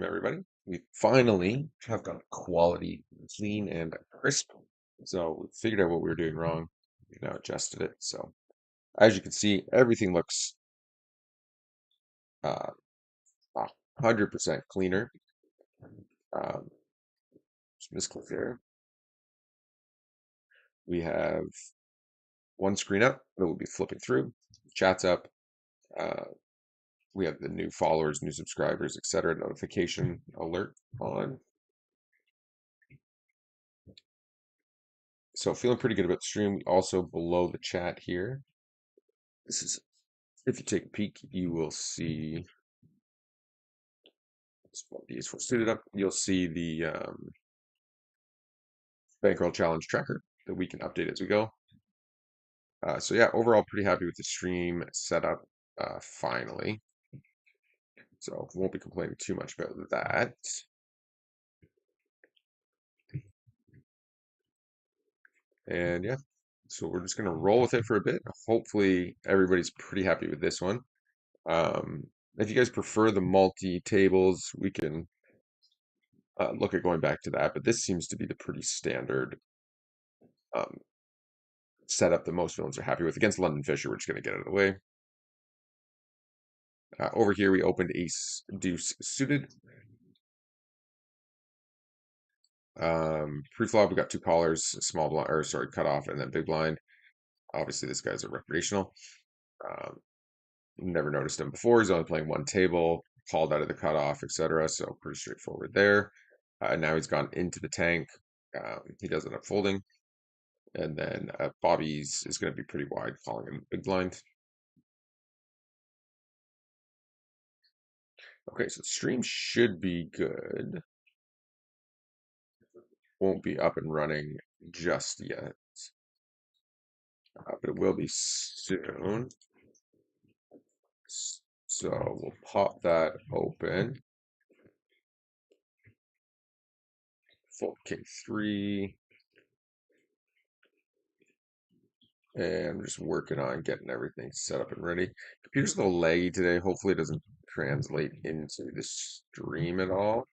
Everybody. We finally have got quality, clean, and crisp. So we figured out what we were doing wrong. We now adjusted it. So as you can see, everything looks uh, 100% cleaner. Um, just misclick there. We have one screen up that we'll be flipping through. Chat's up. Uh, we have the new followers, new subscribers, etc. Notification alert on. So feeling pretty good about the stream. We also below the chat here. This is if you take a peek, you will see these for suited up. You'll see the bankroll challenge tracker that we can update as we go. So yeah, overall pretty happy with the stream setup finally. So won't be complaining too much about that. And yeah, so we're just gonna roll with it for a bit. Hopefully everybody's pretty happy with this one. Um, if you guys prefer the multi tables, we can look at going back to that. But this seems to be the pretty standard um, setup that most villains are happy with. Against London Fisher, we're just going to get out of the way. Over here, we opened ace deuce suited. Pre-flop, we got two callers, small blind, or sorry, cut off, and then big blind. Obviously, this guy's a recreational. Um, never noticed him before. He's only playing one table, called out of the cutoff, etc. So pretty straightforward there. Now he's gone into the tank. He does end up folding. And then Bobby's is going to be pretty wide, calling him big blind. Okay, so the stream should be good. Won't be up and running just yet, but it will be soon. So we'll pop that open. Fold king three. And I'm just working on getting everything set up and ready. Computer's a little laggy today. Hopefully it doesn't translate into the stream at all.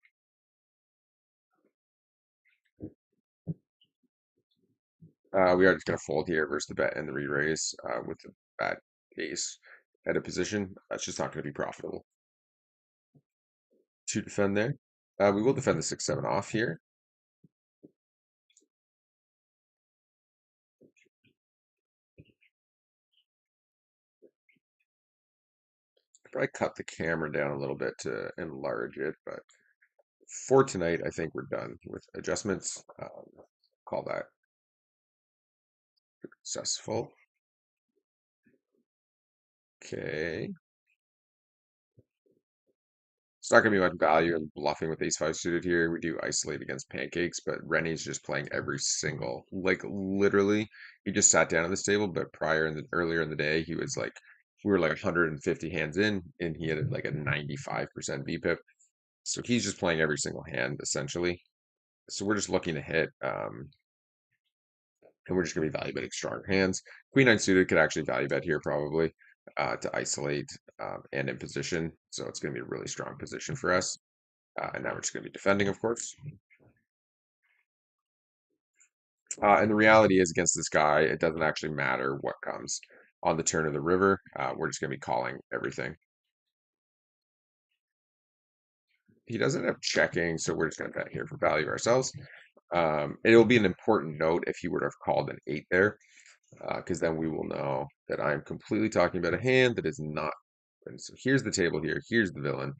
We are just going to fold here versus the bet and the re-raise with the bad ace at a position. That's just not going to be profitable. To defend there. We will defend the 6-7 off here. Probably cut the camera down a little bit to enlarge it, but for tonight, I think we're done with adjustments. Call that successful. Okay. It's not going to be much value in bluffing with ace-5 suited here. We do isolate against pancakes, but Rennie's just playing every single, like literally, he just sat down at this table, but earlier in the day, he was like, we were like 150 hands in, and he had like a 95% VPIP. So he's just playing every single hand, essentially. So we're just looking to hit, and we're just going to be value betting strong hands. Queen nine suited could actually value bet here probably to isolate and in position. So it's going to be a really strong position for us. And now we're just going to be defending, of course. And the reality is against this guy, it doesn't actually matter what comes on the turn of the river. We're just going to be calling everything. He doesn't have checking, so we're just going to bet here for value ourselves. It'll be an important note if he were to have called an 8 there, because then we will know that I'm completely talking about a hand that is not. And so here's the table here. Here's the villain.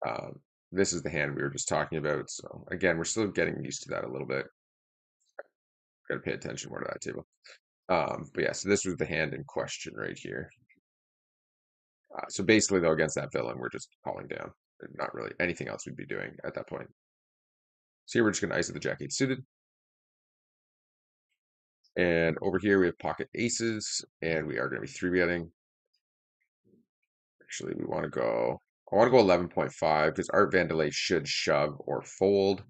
Um, this is the hand we were just talking about. So again, we're still getting used to that a little bit. Got to pay attention more to that table. But yeah, so this was the hand in question right here. So basically, though, against that villain, we're just calling down. Not really anything else we'd be doing at that point. So here we're just going to isolate the jack eight suited. And over here we have pocket aces, and we are going to be three betting. Actually, I want to go 11.5 because Art Vandelay should shove or fold.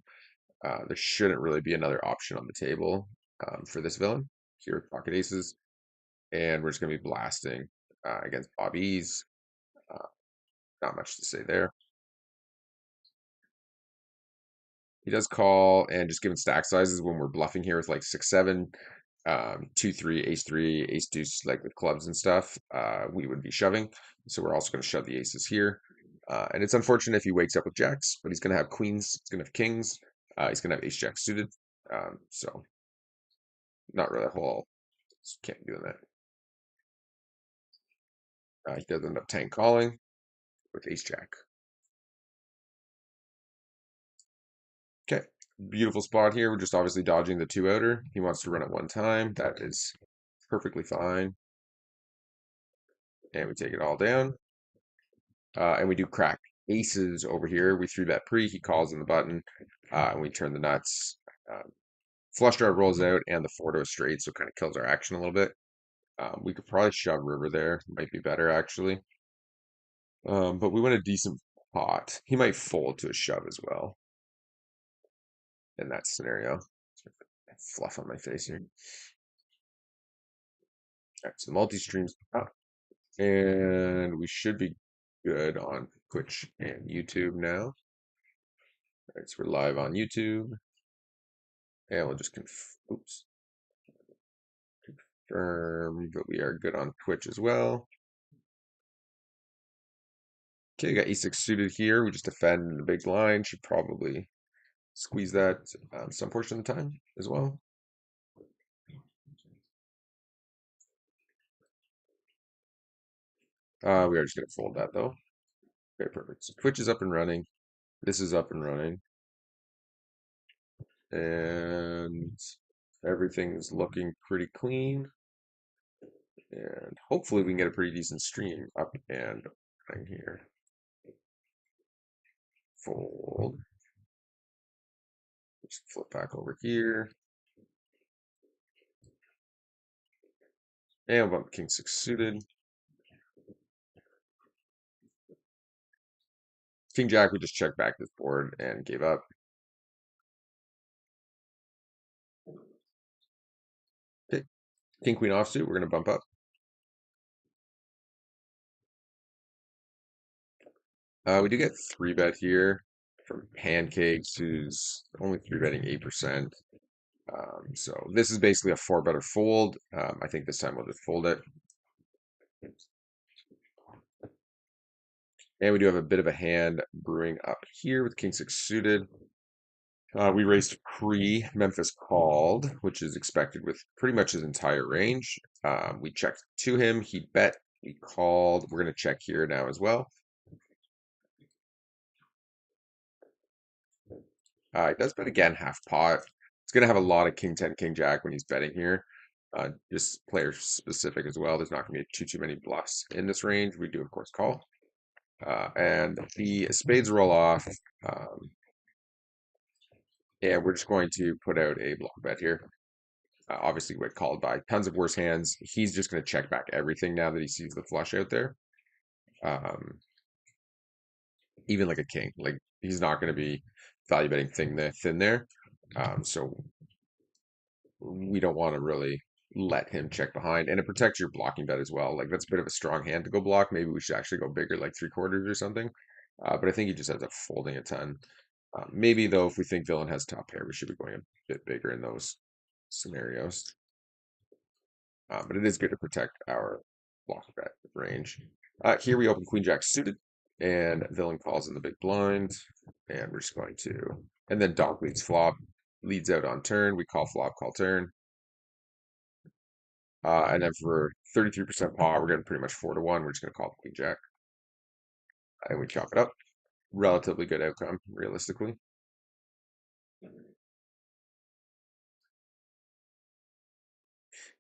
There shouldn't really be another option on the table for this villain here with pocket aces. And we're just going to be blasting against Bobby's. Uh, not much to say there. He does call, and just given stack sizes when we're bluffing here with like 6-7, 2-3, ace-3, ace-deuce, like with clubs and stuff, we would be shoving. So we're also going to shove the aces here. And it's unfortunate if he wakes up with jacks, but he's going to have queens, he's going to have kings, he's going to have ace-jack suited. So not really a whole, can't do that. He does end up tank calling with ace-jack. Okay, beautiful spot here. We're just obviously dodging the two outer. He wants to run at one time. That is perfectly fine. And we take it all down. And we do crack aces over here. We three bet pre. He calls in the button. And we turn the nuts. Flush draw rolls out, and the four to a straight, so it kind of kills our action a little bit. We could probably shove river there. Might be better actually. But we win a decent pot. He might fold to a shove as well in that scenario. Fluff on my face here. All right, so the multi-streams up. And we should be good on Twitch and YouTube now. All right, so we're live on YouTube. And we'll just confirm that we are good on Twitch as well. Okay, we got e6 suited here. We just defend in the big blind. Should probably squeeze that some portion of the time as well. We are just going to fold that though. Okay, perfect. So Twitch is up and running. This is up and running. And everything's looking pretty clean. And hopefully we can get a pretty decent stream up and running here. Fold. Just flip back over here. And we'll bump king six suited. King jack, we just checked back this board and gave up. Okay. King queen offsuit, we're going to bump up. We do get three bet here from Pancakes, who's only three betting 8%. So this is basically a four better fold. I think this time we'll just fold it. And we do have a bit of a hand brewing up here with king six suited. We raised pre, Memphis called, which is expected with pretty much his entire range. We checked to him, he bet, we called. We're going to check here now as well. He does bet again, half pot. He's going to have a lot of king 10, king jack when he's betting here. Just player specific as well. There's not going to be too many bluffs in this range. We do, of course, call. And the spades roll off. And we're just going to put out a block bet here. Obviously, we're called by tons of worse hands. He's just going to check back everything now that he sees the flush out there. Even like a king, like he's not going to be value betting thin there. So we don't want to really let him check behind, and it protects your blocking bet as well. Like that's a bit of a strong hand to go block. Maybe we should actually go bigger, like three quarters or something. But I think he just ends up folding a ton. Maybe though, if we think villain has top pair, we should be going a bit bigger in those scenarios. But it is good to protect our block bet range. Here we open queen jack suited, and villain calls in the big blind, and we're just going to, and then donk leads flop, leads out on turn. We call flop, call turn. And then for 33% pot, we're getting pretty much 4-1. We're just going to call the queen jack, and we chop it up. Relatively good outcome, realistically.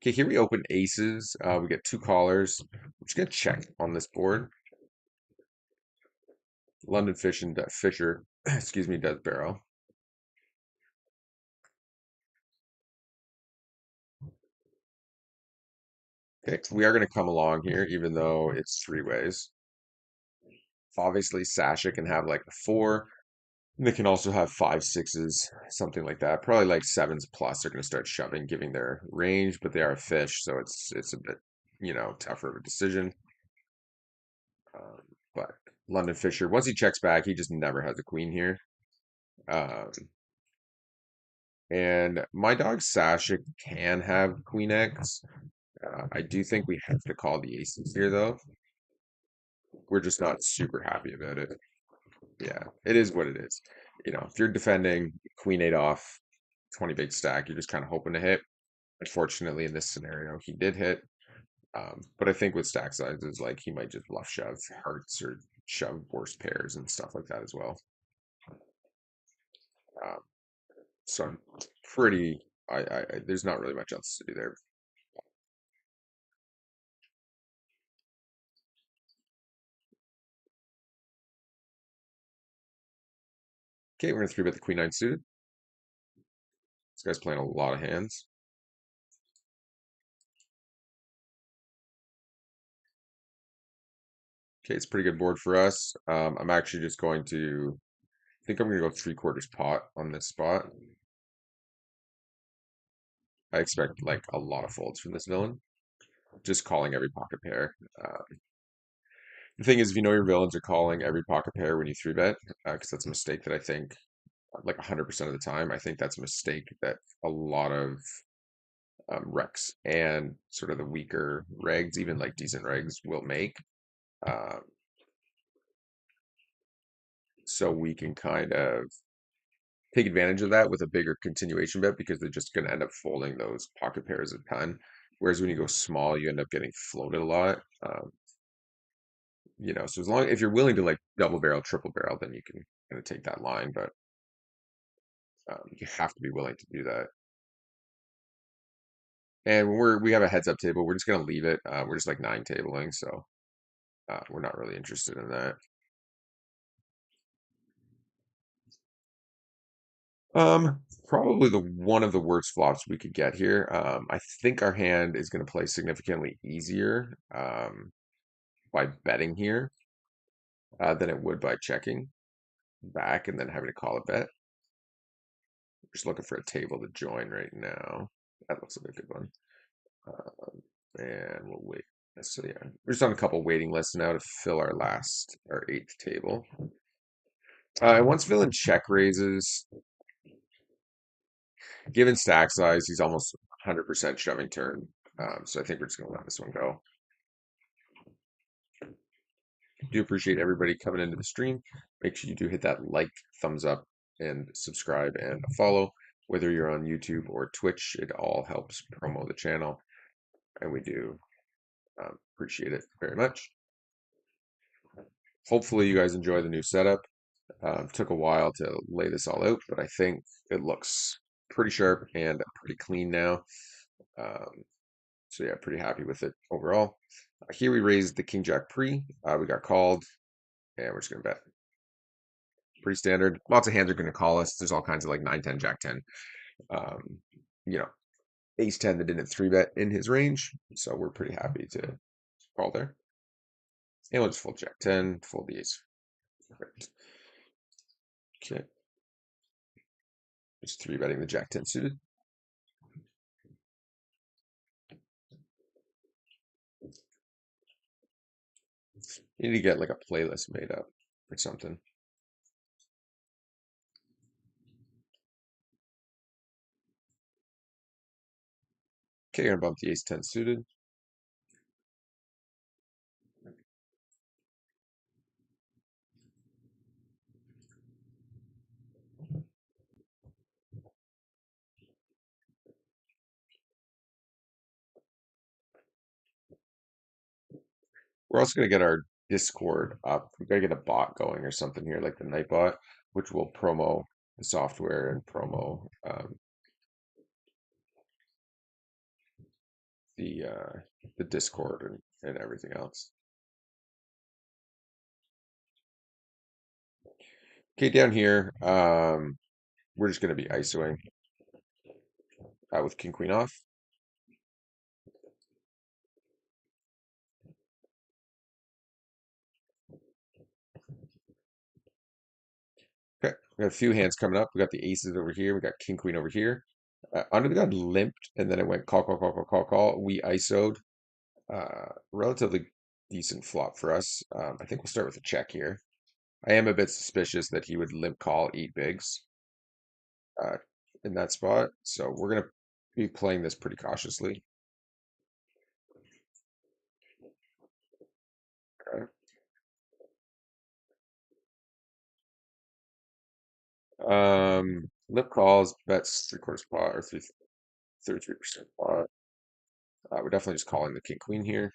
Okay, here we open aces. We get two callers. I'm just going to check on this board. London Fisher, excuse me, does barrel. Okay, we are going to come along here, even though it's three ways. Obviously, Sasha can have like a four. And they can also have five, sixes, something like that. Probably like sevens plus. They're going to start shoving, giving their range, but they are a fish, so it's a bit, tougher of a decision. But London Fisher, once he checks back, he just never has a queen here. And my dog Sasha can have queen X. I do think we have to call the aces here, though. We're just not super happy about it. Yeah, it is what it is. If you're defending queen eight off, 20 big stack, you're just kind of hoping to hit. Unfortunately, in this scenario, he did hit. But I think with stack sizes, like he might just bluff shove hearts or shove worse pairs and stuff like that as well. Um, so I'm pretty. There's not really much else to do there. Okay, we're gonna three bet the queen nine suited. This guy's playing a lot of hands. Okay, it's a pretty good board for us. I'm actually just going to. I think I'm gonna go three-quarters pot on this spot. I expect like a lot of folds from this villain. Just calling every pocket pair. The thing is, if you know your villains are calling every pocket pair when you three bet, because that's a mistake that I think like 100% of the time, I think that's a mistake that a lot of recs and sort of the weaker regs, even like decent regs, will make. Um, so we can kind of take advantage of that with a bigger continuation bet because they're just going to end up folding those pocket pairs a ton. Whereas when you go small, you end up getting floated a lot. So as long if you're willing to like double barrel, triple barrel, then you can kind of take that line, but you have to be willing to do that. And when we have a heads up table, we're just gonna leave it. We're just like nine tabling, so we're not really interested in that. Probably the one of the worst flops we could get here. I think our hand is gonna play significantly easier by betting here than it would by checking back and then having to call a bet. Just looking for a table to join right now. That looks like a good one. And we'll wait. So yeah, we're just on a couple waiting lists now to fill our eighth table. And once villain check raises, given stack size, he's almost 100% shoving turn. So I think we're just gonna let this one go. Do appreciate everybody coming into the stream. Make sure you do hit that like, thumbs up, and subscribe and follow. Whether you're on YouTube or Twitch, it all helps promo the channel, and we do appreciate it very much. Hopefully, you guys enjoy the new setup. Took a while to lay this all out, but I think it looks pretty sharp and pretty clean now. Um, so yeah, pretty happy with it overall. Here we raised the King Jack pre. We got called, and we're just gonna bet. Pretty standard. Lots of hands are gonna call us. There's all kinds of like 9, 10, Jack 10. Um, you know, Ace 10 that didn't three bet in his range. So we're pretty happy to call there. And we'll just fold Jack 10, fold the ace. Great. Okay. Just three betting the Jack 10 suited. You need to get like a playlist made up or something. Okay, you're gonna bump the ace 10 suited. We're also gonna get our Discord up. We gotta get a bot going or something here, like the Nightbot, which will promo the software and promo the uh, the Discord and everything else. Okay, down here, we're just gonna be ISOing with King Queen off. Okay, we got a few hands coming up. We got the aces over here. We got King Queen over here. Under the gun limped, and then it went call, call, call, call, call, call. We ISO'd. Relatively decent flop for us. I think we'll start with a check here. I am a bit suspicious that he would limp call, eat bigs. in that spot. So we're gonna be playing this pretty cautiously. Okay. Lip calls, bets three-quarters pot or 33% pot. We're definitely just calling the king queen here.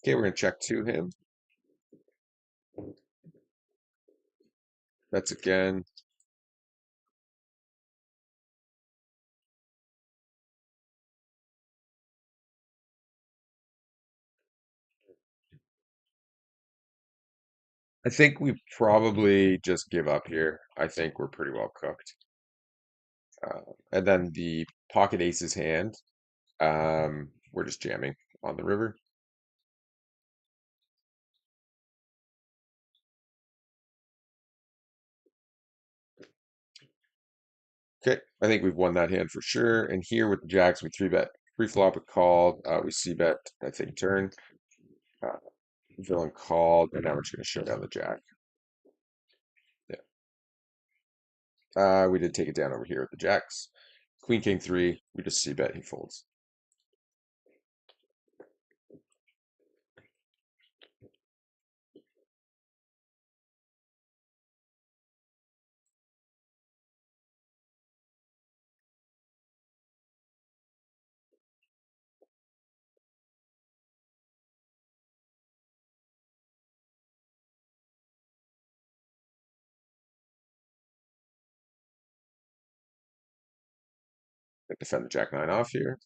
Okay, we're gonna check to him. Bets again. I think we probably just give up here. I think we're pretty well cooked. And then the pocket aces hand, we're just jamming on the river. Okay, I think we've won that hand for sure. And here with the jacks, we three bet pre-flop. We called. We c bet. I think turn. Uh, Villain called, and now we're just going to show down the jack. Yeah. We did take it down over here with the jacks. Queen king three. We just c bet. He folds. Defend the jack nine off here.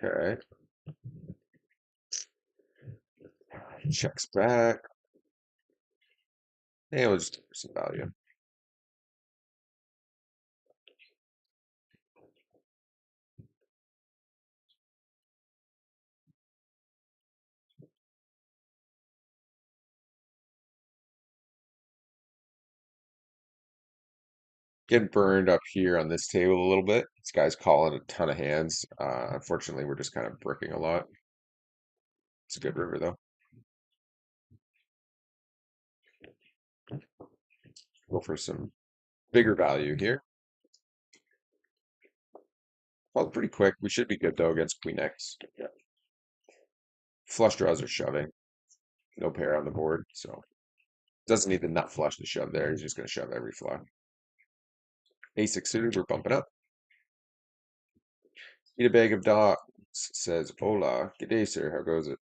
Okay. Checks back. And we'll just take some value. Getting burned up here on this table a little bit. This guy's calling a ton of hands. Unfortunately, we're just kind of bricking a lot. It's a good river though. Go for some bigger value here. Well, pretty quick. We should be good though against Queen X. Yeah. Flush draws are shoving. No pair on the board, so doesn't need the nut flush to shove there. He's just going to shove every flush. Ace-6 suited, we're bumping up. Eat a bag of dogs, says Hola. Good day, sir. How goes it?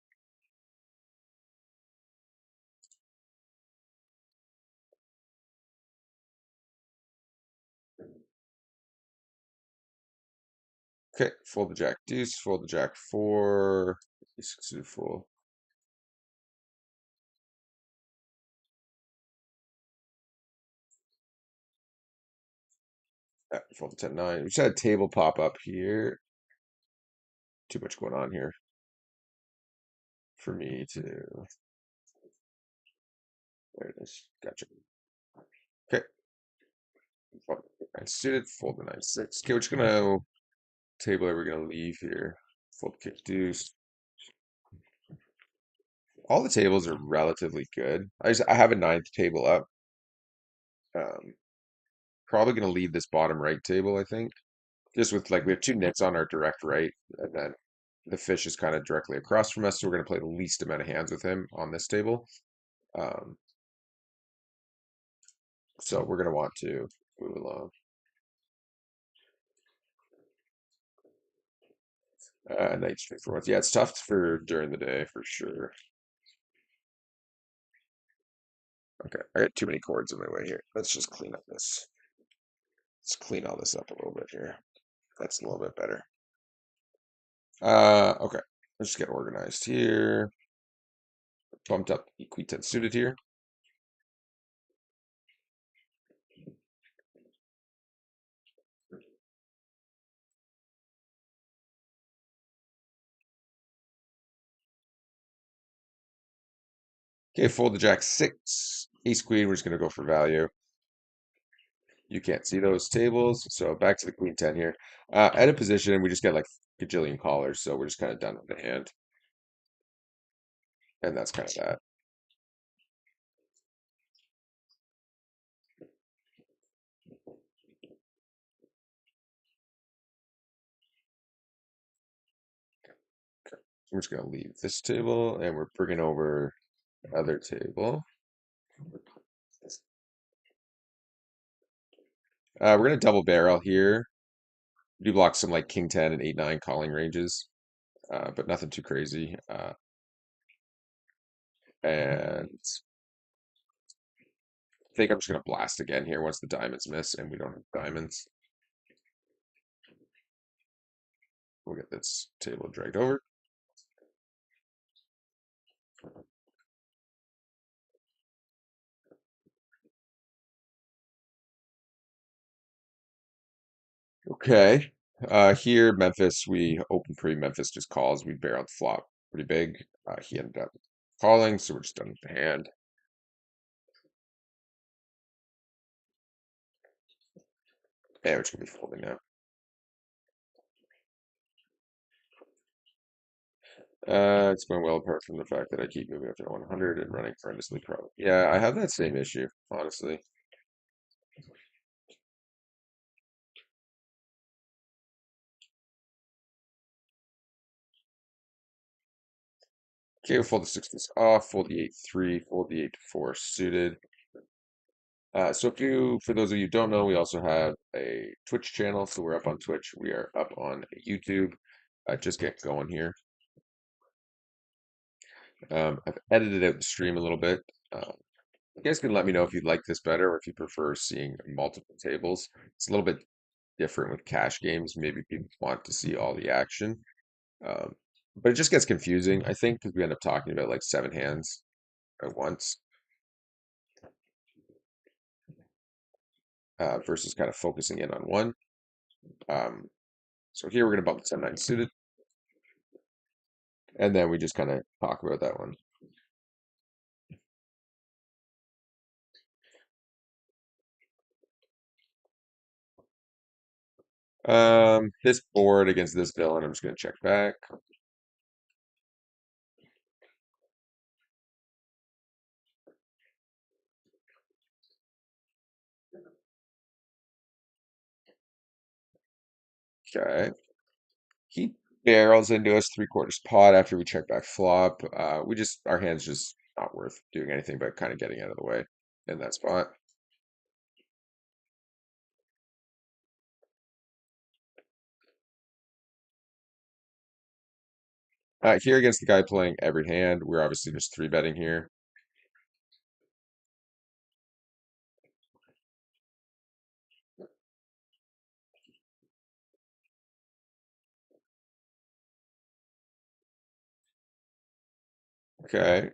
Okay, fold the jack deuce, fold the jack four. Ace-6 suited full. Fold the 10-9. We just had a table pop up here. Too much going on here for me to. There it is. Gotcha. Okay. Fold the 9 suited, fold the 9-6. Okay, we're just gonna table that we're gonna leave here. Fold kick deuce. All the tables are relatively good. I have a ninth table up. Um, Probably gonna leave this bottom right table, I think. Just with like we have two nits on our direct right, and then the fish is kind of directly across from us, so we're gonna play the least amount of hands with him on this table. Um, so we're gonna want to move along. Night straight for once. Yeah, it's tough for during the day for sure. Okay, I got too many chords in my way here. Let's just clean up this. Let's clean all this up a little bit here. That's a little bit better. Okay. Let's just get organized here. Bumped up Equita suited here. Okay, fold the jack six, ace queen. We're just gonna go for value. You can't see those tables, so back to the queen 10 here. At a position, we just get like gajillion callers, so we're just kind of done with the hand, and that's kind of that. We're just gonna leave this table, and we're bringing over the other table. We're gonna double barrel here. Do block some like king 10 and 8-9 calling ranges, but nothing too crazy. And I think I'm just gonna blast again here once the diamonds miss, and we don't have diamonds. We'll get this table dragged over. Okay. Here, Memphis, we open pre. Memphis just calls. We barreled flop pretty big. He ended up calling, so we're just done with the hand. And we're just gonna be folding now. It's going well apart from the fact that I keep moving up to 100 and running horrendously pro. Yeah, I have that same issue, honestly. Okay, we'll fold the sixes off, fold the 8-3, fold the 8-4 suited. So if you, for those of you who don't know, we also have a Twitch channel. So we're up on Twitch. We are up on YouTube. Just get going here. I've edited out the stream a little bit. You guys can let me know if you'd like this better or if you prefer seeing multiple tables. It's a little bit different with cash games. Maybe people want to see all the action. Um, but it just gets confusing, I think, because we end up talking about like 7 hands at once versus kind of focusing in on one. Um, so here we're going to bump the 10-9 suited, and then we just kind of talk about that one. This board against this villain, I'm just going to check back. Okay. He barrels into us 3/4 pot after we check back flop. Our hand's just not worth doing anything but kind of getting out of the way in that spot. Here against the guy playing every hand, we're obviously just three betting here. Okay. I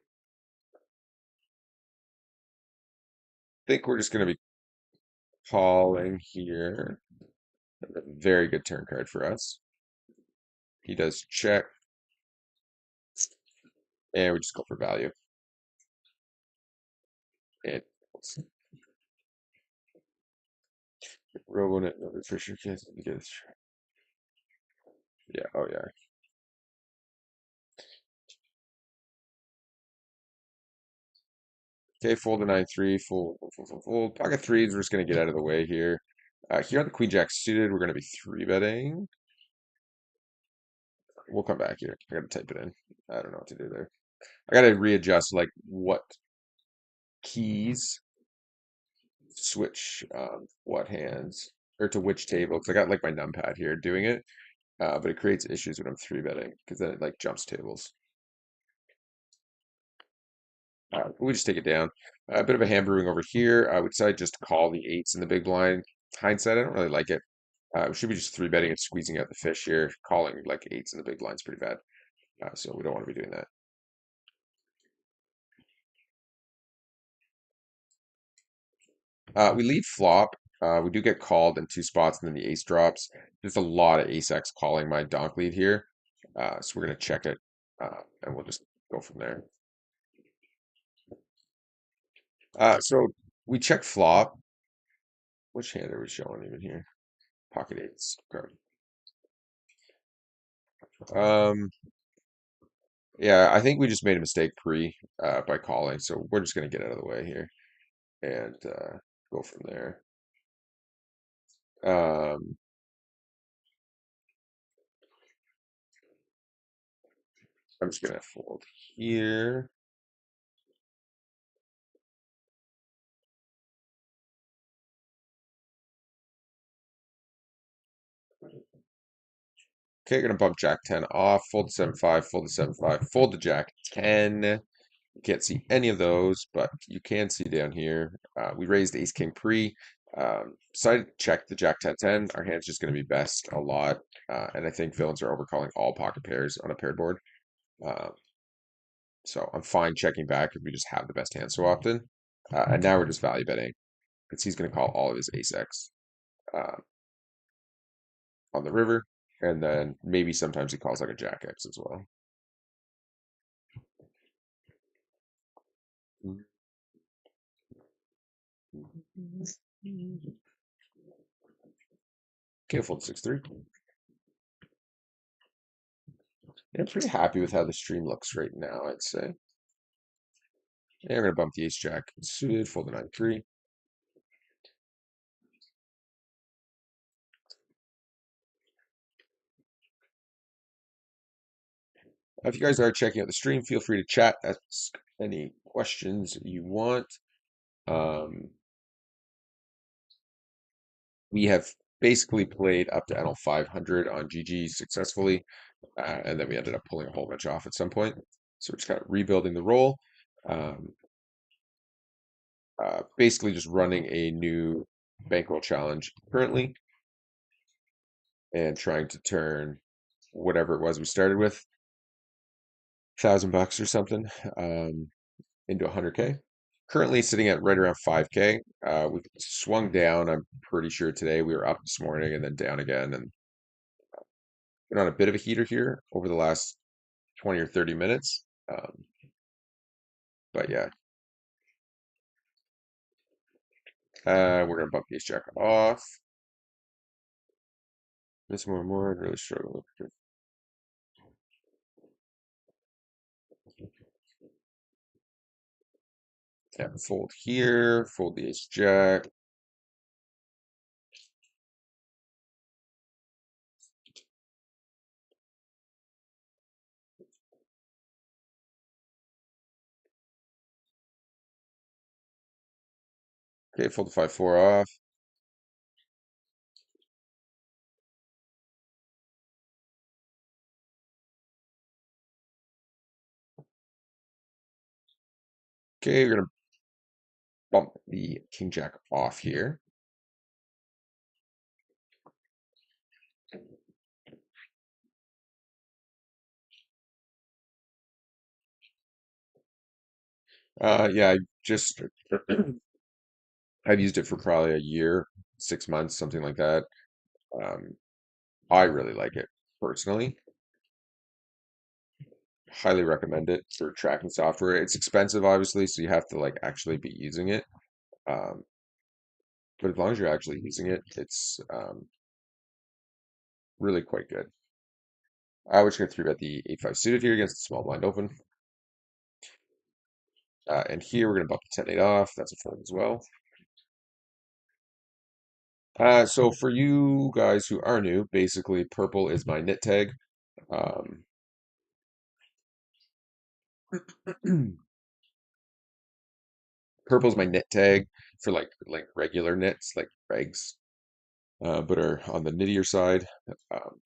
think we're just going to be calling here. A very good turn card for us. He does check, and we just go for value. And Robonet, no, for sure can't get it. Yeah, oh yeah. Okay, fold a 9-3, fold. Pocket threes, we're just gonna get out of the way here. Here on the Queen Jack suited, we're gonna be three betting. We'll come back here. I gotta type it in. I don't know what to do there. I gotta readjust like what keys switch what hands or to which table because I got like my numpad here doing it, but it creates issues when I'm three betting because then it like jumps tables. We just take it down. A bit of a hand brewing over here. I would decide just to call the eights in the big blind. Hindsight, I don't really like it. We should be just three betting and squeezing out the fish here. Calling like eights in the big blind's pretty bad. So we don't want to be doing that. We lead flop. We do get called in two spots and then the ace drops. There's a lot of ace X calling my donk lead here. So we're going to check it and we'll just go from there. So we check flop. Which hand are we showing even here? Pocket eights. Okay. Yeah, I think we just made a mistake by calling, so we're just gonna get out of the way here and go from there. Um, I'm just gonna fold here. Okay, gonna bump Jack 10 off, fold to 7-5, fold to 7-5, fold to Jack 10. You can't see any of those, but you can see down here. We raised Ace King pre. Decided to check the Jack 10-10. Our hand's just gonna be best a lot. And I think villains are overcalling all pocket pairs on a paired board. Uh, so I'm fine checking back if we just have the best hand so often. And now we're just value betting because he's gonna call all of his Ace X uh, on the river. And then maybe sometimes he calls like a Jack X as well. Careful, 6-3. Yeah, I'm pretty happy with how the stream looks right now, I'd say. Yeah, we're gonna bump the ace jack suited, fold the 9-3. If you guys are checking out the stream, feel free to chat, ask any questions you want. Um, we have basically played up to NL 500 on GG successfully, and then we ended up pulling a whole bunch off at some point. So we're just kind of rebuilding the roll. Um, basically just running a new bankroll challenge currently and trying to turn whatever it was we started with, $1,000 or something, into 100K. Currently sitting at right around 5K. We swung down, I'm pretty sure today. We were up this morning and then down again, and been on a bit of a heater here over the last 20 or 30 minutes. But yeah, we're gonna bump the ace jack off. This more and more, I'm really struggling with it. Yeah, fold here, fold the ace jack. Okay, fold the 5-4 off. Okay, we're gonna bump the king jack off here. Yeah, I just I've used it for probably a year, 6 months, something like that. Um, I really like it personally. Highly recommend it for tracking software. It's expensive, obviously, so you have to like actually be using it. Um, but as long as you're actually using it, it's really quite good. I was going to three bet the 8-5 suited here against the small blind open. And here we're going to bump the 10-8 off. That's a fold as well. So for you guys who are new, basically purple is my knit tag. Um, purple is my knit tag for like regular knits, like regs, but are on the knittier side.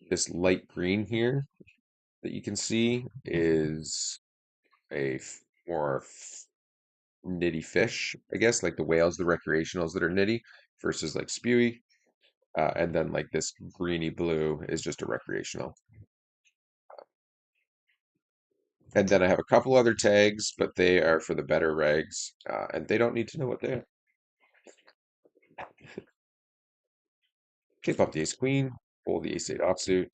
This light green here that you can see is a more nitty fish, I guess, like the whales, the recreationals that are nitty versus like spewy. And then like this greeny blue is just a recreational. And then I have a couple other tags, but they are for the better regs, and they don't need to know what they are. Keep up the ace queen, pull the ace eight offsuit,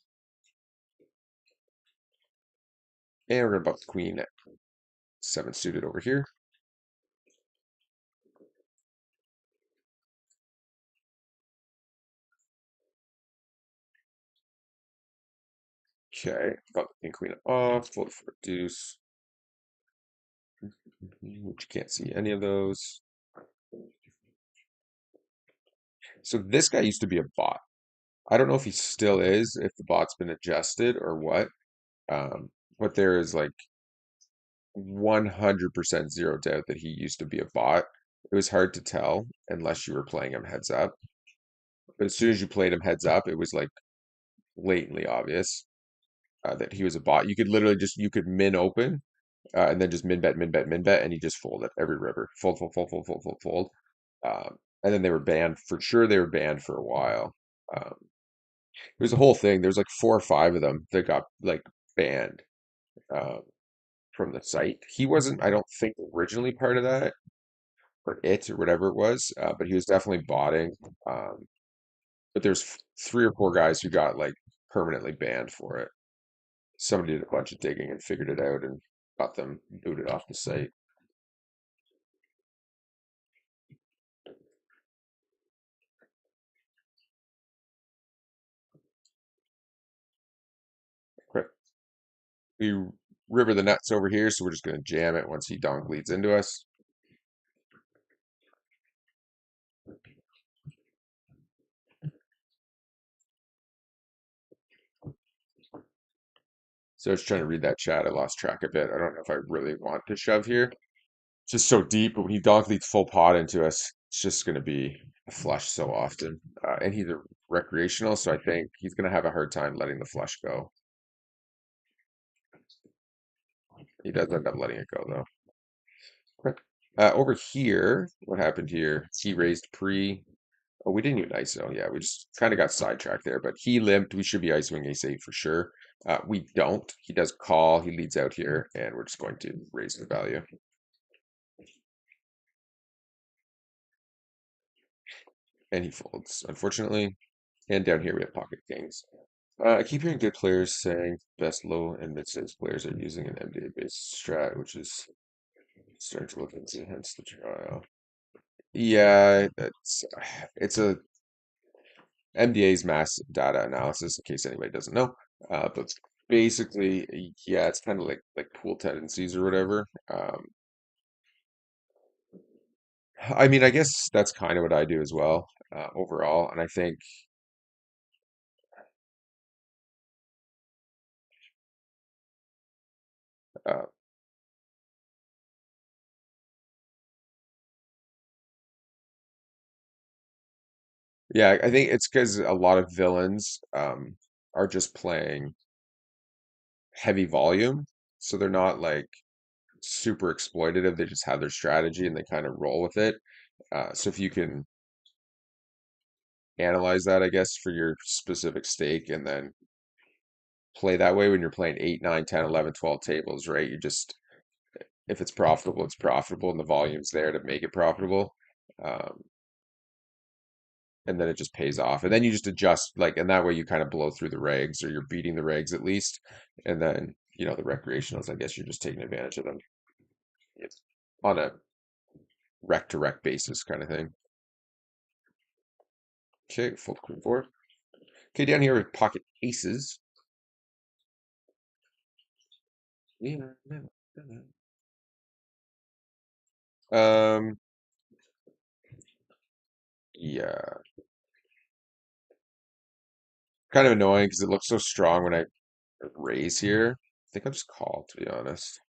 and we're gonna bump the queen at 7 suited over here. Okay, got the king queen off, fold for a deuce, which you can't see any of those. So this guy used to be a bot. I don't know if he still is, if the bot's been adjusted or what. But there is like 100% zero doubt that he used to be a bot. It was hard to tell unless you were playing him heads up. But as soon as you played him heads up, it was like blatantly obvious that he was a bot. You could literally just you could min open and then just min bet, min bet, min bet, and he just folded every river. Fold, fold, fold, fold, fold, fold, fold. And then they were banned for sure. They were banned for a while. It was a whole thing. There's like 4 or 5 of them that got like banned um, from the site. He wasn't, I don't think, originally part of that or it or whatever it was, but he was definitely botting. Um, but there's 3 or 4 guys who got like permanently banned for it. Somebody did a bunch of digging and figured it out and got them booted off the site. Quick, we river the nuts over here, so we're just going to jam it once he donk leads into us. So I was trying to read that chat. I lost track of it. I don't know if I really want to shove here. It's just so deep, but when he donk leads full pot into us, it's just going to be a flush so often. And he's a recreational, so I think he's going to have a hard time letting the flush go. He does end up letting it go, though. Okay. Over here, what happened here? He raised pre. Oh, we didn't even ISO. Yeah, we just kind of got sidetracked there, but he limped. We should be ISOing ace 8 for sure. We don't. He does call. He leads out here, and we're just going to raise the value. And he folds, unfortunately. And down here we have pocket kings. I keep hearing good players saying best low and mid stakes players are using an MDA based strat, which is starting to look into hence the trial. Yeah, it's a MDA's mass data analysis, in case anybody doesn't know. But basically, yeah, it's kind of like pool tendencies or whatever. I mean, I guess that's kind of what I do as well, overall. And I think, uh, yeah, I think it's because a lot of villains are just playing heavy volume, so they're not like super exploitative. They just have their strategy and they kind of roll with it. So if you can analyze that, I guess, for your specific stake and then play that way when you're playing 8, 9, 10, 11, 12 tables, right? You just, if it's profitable, it's profitable and the volume's there to make it profitable. Um, and then it just pays off. And then you just adjust, like, and that way you kind of blow through the regs or you're beating the regs at least. And then, the recreationals, I guess you're just taking advantage of them. It's on a rec to rec basis kind of thing. Okay, fold queen four. Okay, down here with pocket aces. Yeah. Um, yeah, kind of annoying because it looks so strong when I raise here. I think I'll just call, to be honest.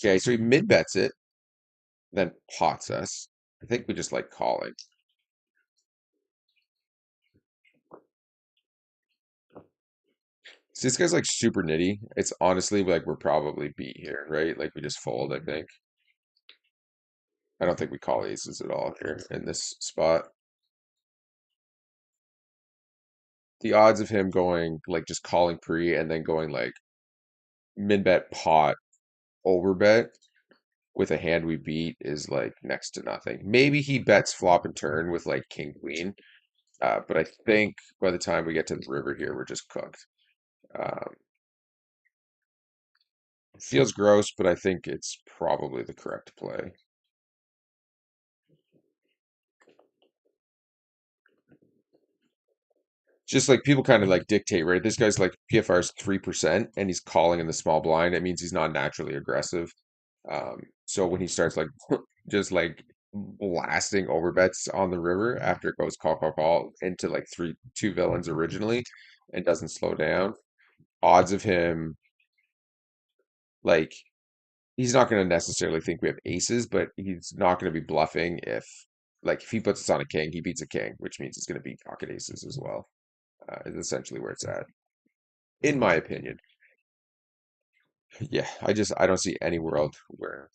Okay, so he mid bets it, then pots us. I think we just like calling. See, this guy's like super nitty. It's honestly like we're probably beat here, right? Like we just fold, I think. I don't think we call aces at all here in this spot. The odds of him going like just calling pre and then going like min bet pot over bet with a hand we beat is like next to nothing. Maybe he bets flop and turn with like king queen, but I think by the time we get to the river here, we're just cooked. Um, Feels gross, but I think it's probably the correct play. Just like people kind of like dictate, right? This guy's like PFR is 3% and he's calling in the small blind. It means he's not naturally aggressive. So when he starts like just like blasting overbets on the river after it goes call, call, call into like two villains originally and doesn't slow down, odds of him like he's not going to necessarily think we have aces, but he's not going to be bluffing if he puts us on a king, he beats a king, which means he's going to beat pocket aces as well. Is essentially where it's at, in my opinion. Yeah, I don't see any world where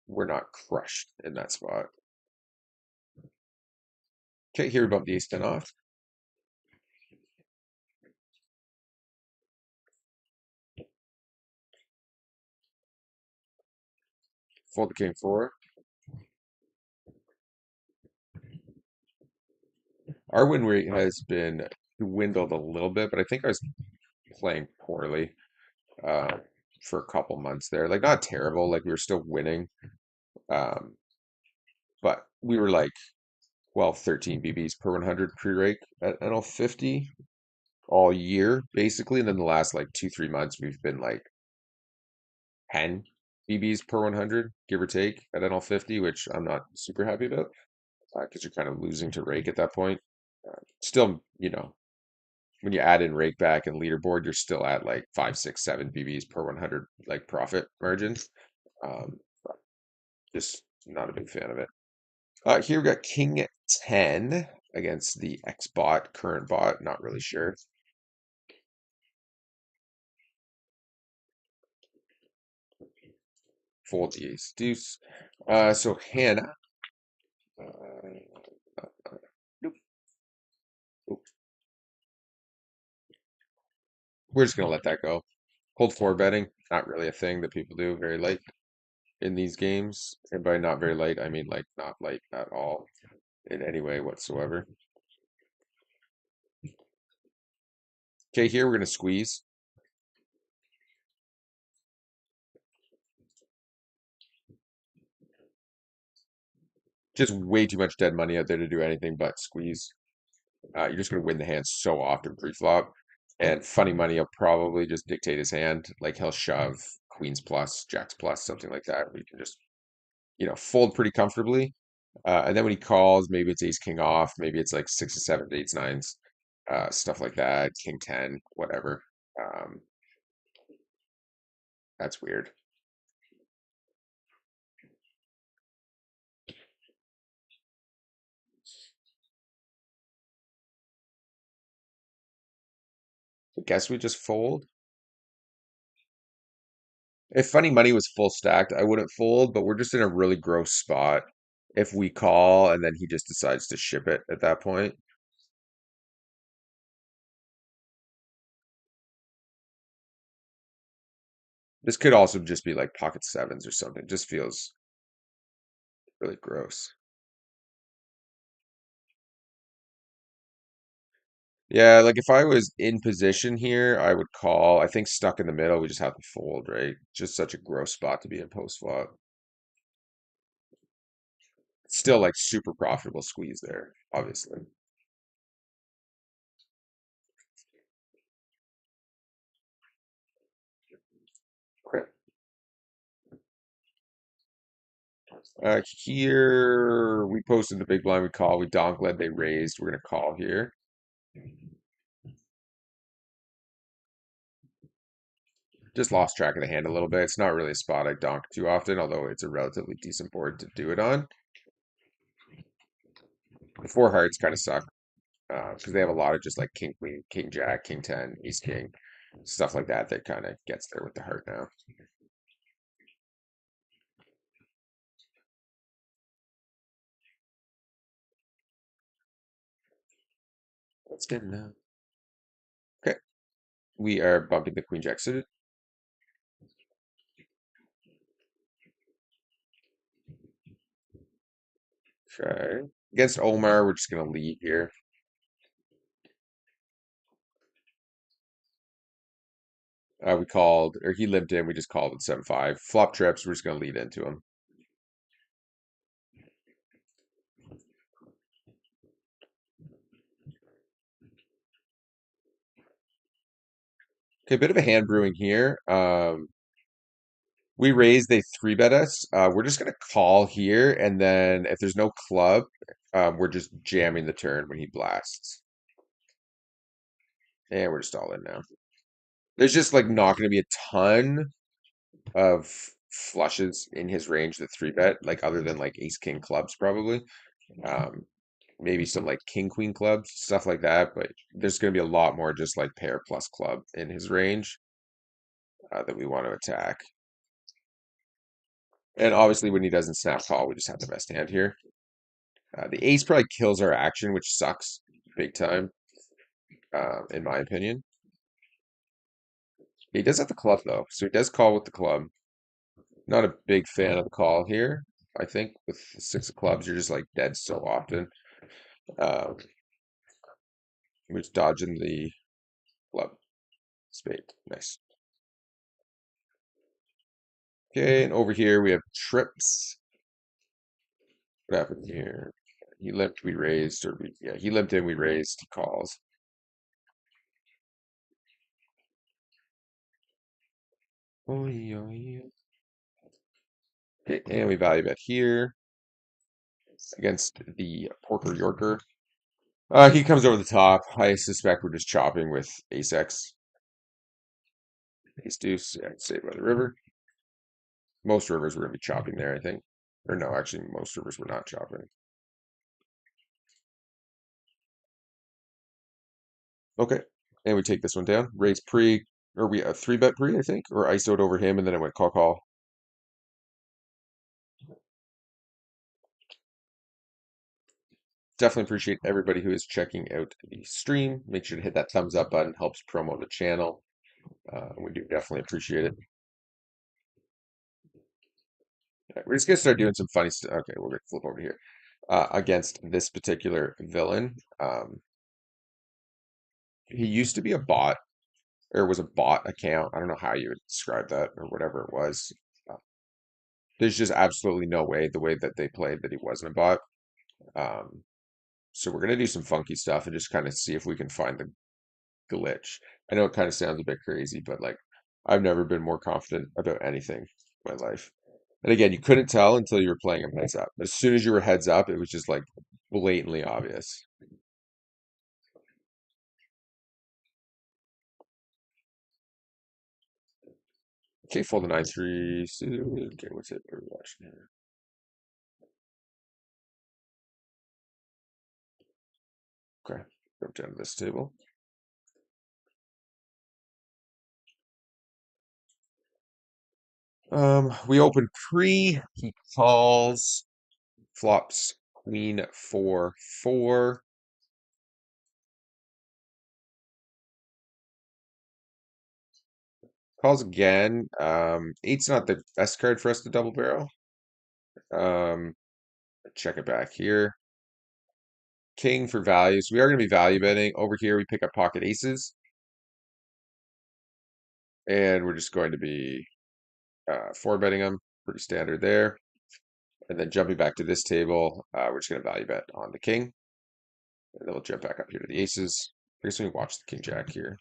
we're not crushed in that spot. Okay, here we bump the ace 10 off. Fold the king four. Our win rate has been dwindled a little bit, but I think I was playing poorly uh, for a couple months there. Like not terrible, like we were still winning, um, but we were like 12, 13 BBs per 100 pre-rake at NL50 all year, basically. And then the last like 2, 3 months, we've been like 10 BBs per 100, give or take, at NL50, which I'm not super happy about because you're kind of losing to rake at that point. Still, when you add in rake back and leaderboard, you're still at like 5, 6, 7 BBs per 100 like profit margins. But just not a big fan of it. Here we got King 10 against the X bot, current bot. Not really sure. Fold the ace deuce. So Hannah. Uh, nope, nope. We're just gonna let that go. Cold four betting, not really a thing that people do very late in these games. And by not very late, I mean like not late at all in any way whatsoever. Okay, here we're gonna squeeze. Just way too much dead money out there to do anything but squeeze. You're just gonna win the hand so often pre-flop. And funny money will probably just dictate his hand. Like he'll shove queens plus, jacks plus, something like that. We can just, fold pretty comfortably. And then when he calls, maybe it's ace king off, maybe it's like sixes, sevens, eights, nines, stuff like that, king 10, whatever. Um, that's weird. I guess we just fold. If funny money was full stacked, I wouldn't fold, but we're just in a really gross spot. If we call and then he just decides to ship it at that point. This could also just be like pocket sevens or something. Just feels really gross. Yeah, like if I was in position here, I would call. I think stuck in the middle, we just have to fold, right? Just such a gross spot to be in post flop. Still like super profitable squeeze there, obviously. Okay. Here we posted the big blind we call. We donk led, they raised. We're gonna call here. Just lost track of the hand a little bit. It's not really a spot I donk too often, although it's a relatively decent board to do it on. The four hearts kind of suck because they have a lot of just like king, queen, king, jack, king 10, ace, king, stuff like that that kind of gets there with the heart now. That's good enough. Okay, we are bumping the queen jack suited. Okay. Against Omar, we're just gonna lead here. We called, or he limped in. We just called at 7-5. Flop trips. We're just gonna lead into him. Okay, bit of a hand brewing here. We raise, they three bet us. We're just gonna call here, and then if there's no club, we're just jamming the turn when he blasts, and we're just all in now. There's just like not gonna be a ton of flushes in his range that three bet, like other than like ace king clubs probably. Um, Maybe some like king queen clubs, stuff like that. But there's gonna be a lot more just like pair plus club in his range that we want to attack. And obviously, when he doesn't snap call, we just have the best hand here. The ace probably kills our action, which sucks big time, in my opinion. He does have the club though, so he does call with the club. Not a big fan of the call here. I think with the six of clubs, you're just like dead so often. Um, we're just dodging the club spade. Nice. Okay, and over here we have trips. What happened here? He limped, we raised, or we, yeah, he limped in, we raised, he calls. Oh, yeah. Okay, and we value bet here against the Porker Yorker. He comes over the top. I suspect we're just chopping with ace X, ace deuce, yeah, Saved by the River. Most rivers we're going to be chopping there, I think. Or no, actually, most rivers we're not chopping. Okay, and we take this one down. Raise pre, or we a three bet pre, I think, or ISO'd over him, and then it went call call. Definitely appreciate everybody who is checking out the stream. Make sure to hit that thumbs up button, helps promote the channel. We do definitely appreciate it. All right, we're just gonna start doing some funny stuff. Okay, we're gonna flip over here against this particular villain. He used to be a bot, or was a bot account. I don't know how you would describe that or whatever it was. Uh, there's just absolutely no way the way that they played that he wasn't a bot. Um, so we're gonna do some funky stuff and just kind of see if we can find the glitch. I know it kind of sounds a bit crazy, but like I've never been more confident about anything in my life. And again, you couldn't tell until you were playing him heads up. As soon as you were heads up, it was just like blatantly obvious. Okay, fold the 9-3 suited. Okay, what's it? What are we watching here? Okay, jump down to this table. We open pre. He calls, flops queen 4-4. Calls again. Eight's not the best card for us to double barrel. Um, check it back here. King for values. We are going to be value betting. Over here, we pick up pocket aces. And we're just going to be four betting them. Pretty standard there. And then jumping back to this table, we're just going to value bet on the king. And then we'll jump back up here to the aces. I guess we can watch the king jack here.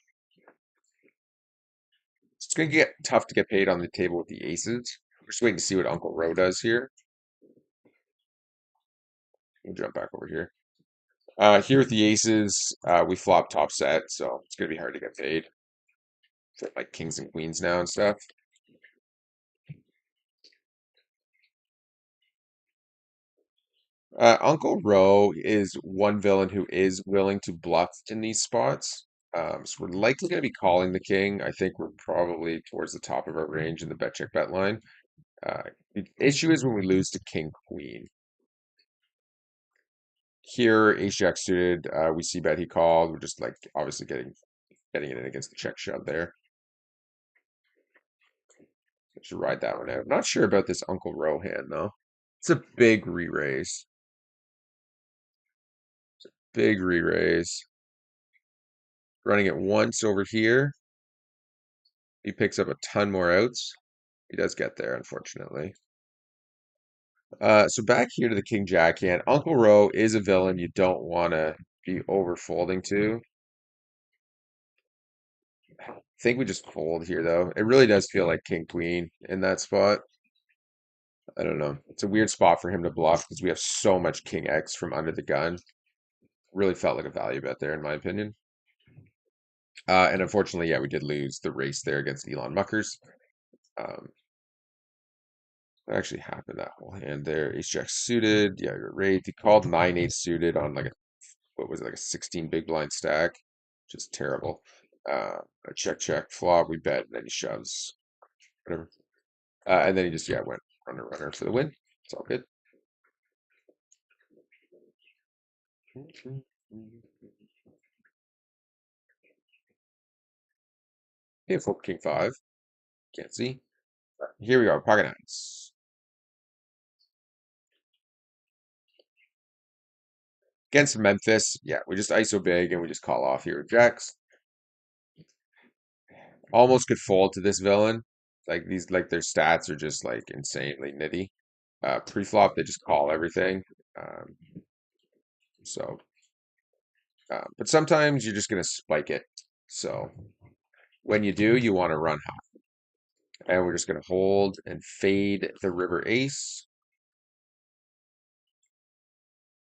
It's going to get tough to get paid on the table with the aces. We're just waiting to see what Uncle Ro does here. We'll jump back over here. Here with the aces, we flop top set, so it's going to be hard to get paid. Like kings and queens now and stuff. Uncle Ro is one villain who is willing to bluff in these spots. So we're likely going to be calling the king. I think we're probably towards the top of our range in the bet check bet line. The issue is when we lose to king queen. Here, ace jack suited, we see bet he called. We're just like obviously getting it in against the check shove there. I should ride that one out. Not sure about this Uncle Ro hand though. It's a big re-raise. Big re-raise. Running it once over here. He picks up a ton more outs. He does get there, unfortunately. So back here to the King Jack hand. Uncle Row is a villain you don't want to be over folding to. I think we just fold here, though. It really does feel like King Queen in that spot. I don't know. It's a weird spot for him to bluff because we have so much King X from under the gun. Really felt like a value bet there, in my opinion. And unfortunately, yeah, we did lose the race there against Elon Muckers. Um, that actually happened that whole hand there. Ace Jack suited. Yeah, you're right. He called 9-8 suited on like a, what was it, like a 16 big blind stack. Just terrible. A check, check, flop. We bet, and then he shoves. Whatever. And then he just, yeah, went runner, runner for the win. It's all good. Hey, flip king five. Can't see. Here we are, pocket nines. Against Memphis, yeah, we just ISO big and we just call off here with jacks. Almost could fold to this villain. Like these, like their stats are just like insanely nitty. Pre-flop, they just call everything. Um, so, but sometimes you're just gonna spike it. So when you do, you want to run high. And we're just gonna hold and fade the river ace.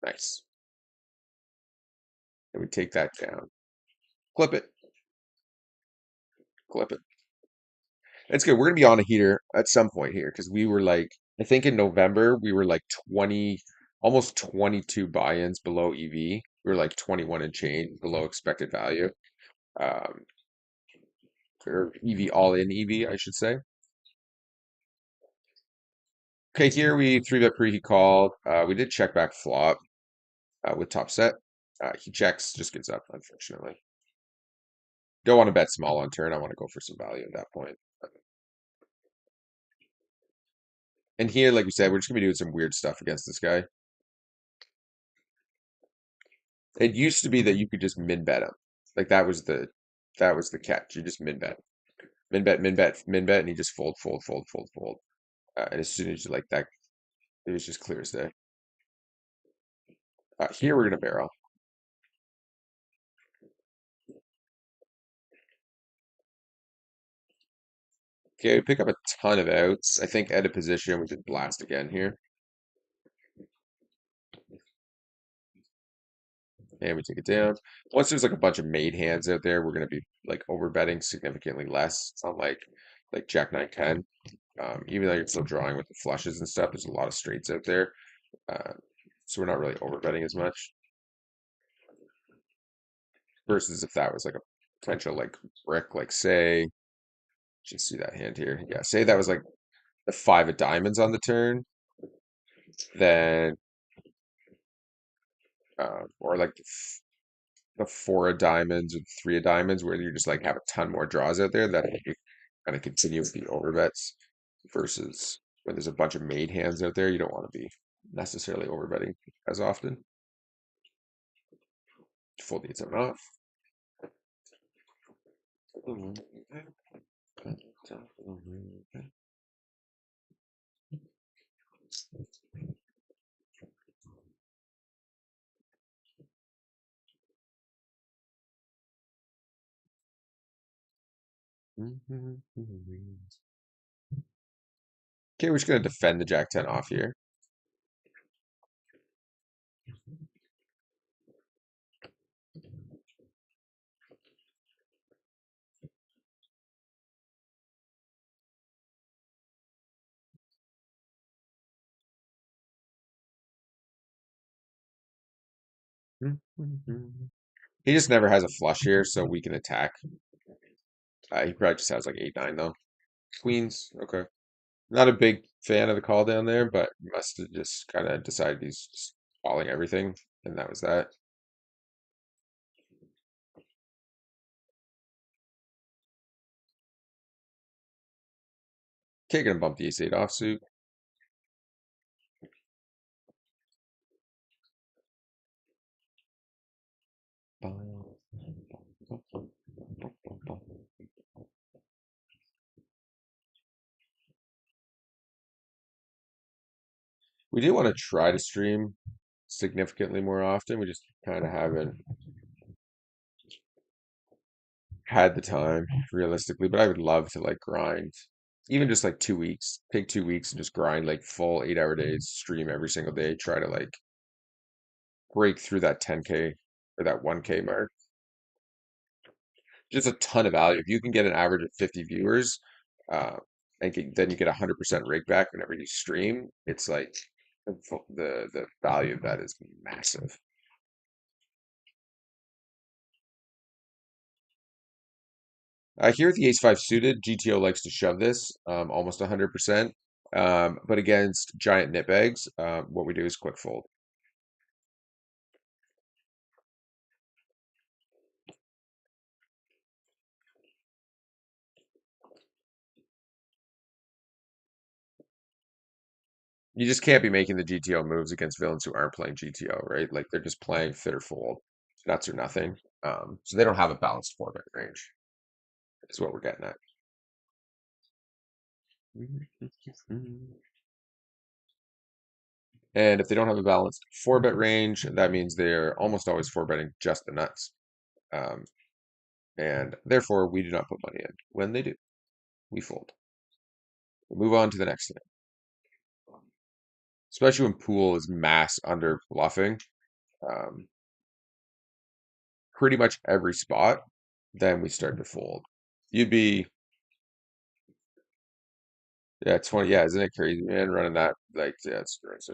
Nice. And we take that down. Clip it. Clip it. It's good. We're gonna be on a heater at some point here because we were like, I think in November we were like 20, almost 22 buy-ins below EV. We were like 21 and change below expected value. Um, or EV all in EV, I should say. Okay, here we three bet pre he called. We did check back flop with top set. He checks, just gives up, unfortunately. Don't want to bet small on turn. I want to go for some value at that point. And here, like we said, we're just gonna be doing some weird stuff against this guy. It used to be that you could just min bet him. Like that was the catch. You just min bet, min bet, min bet, and he just fold, fold, fold, fold, fold. And as soon as you like that, it was just clear as day. Here we're gonna barrel. Okay, we pick up a ton of outs. I think at a position we could blast again here, and we take it down. Once there's like a bunch of made hands out there, we're gonna be like over betting significantly less. It's not like Jack 9-10. Even though you're still drawing with the flushes and stuff, there's a lot of straights out there. Uh, so we're not really over betting as much. Versus if that was like a potential like brick, like say, just see that hand here. Yeah, say that was like the five of diamonds on the turn, then or like the four of diamonds or the three of diamonds, where you just like have a ton more draws out there that you kind of continue with the overbets versus when there's a bunch of made hands out there, you don't want to be necessarily overbetting as often. Fold the something off. Okay, we're just gonna defend the Jack 10 off here. He just never has a flush here, so we can attack. He probably just has like 8-9 though. Queens, okay. Not a big fan of the call down there, but must have just kind of decided he's just calling everything, and that was that. Okay, gonna bump the ace-8 offsuit. We do want to try to stream significantly more often. We just kind of haven't had the time realistically, but I would love to like grind even just like 2 weeks, take 2 weeks and just grind like full 8 hour days, stream every single day, try to like break through that 10K or that 1K mark. Just a ton of value. If you can get an average of 50 viewers, uh, and then you get 100% rake back whenever you stream, it's like the value of that is massive. Here with the ace five suited, GTO likes to shove this almost 100%. But against giant nitbags, what we do is quick fold. You just can't be making the GTO moves against villains who aren't playing GTO, right? Like they're just playing fit or fold, nuts or nothing. So they don't have a balanced four bet range, is what we're getting at. And if they don't have a balanced four bet range, that means they're almost always four betting just the nuts. Um, and therefore, we do not put money in. When they do, we fold. We'll move on to the next thing. Especially when pool is mass under bluffing, um, pretty much every spot, then we start to fold. You'd be, yeah, 20, yeah, isn't it crazy, man, running that, like, yeah, it's great. So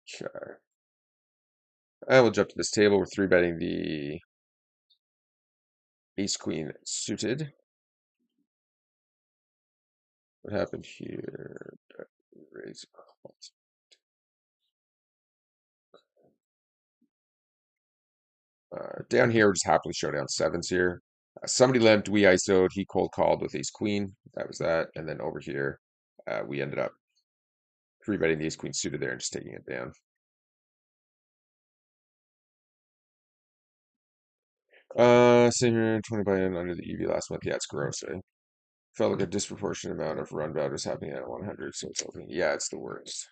sure. And we'll jump to this table. We're three betting the ace queen suited. What happened here? Raise. Down here, we're just happily showdown sevens here. Somebody limped, we ISO'd, he cold called with ace queen. That was that. And then over here, we ended up three betting the ace queen suited there and just taking it down. Same here, 20 buy in under the EV last month. Yeah, it's gross, eh? Felt like a disproportionate amount of run bad was happening at 100, so it's opening. Yeah, it's the worst.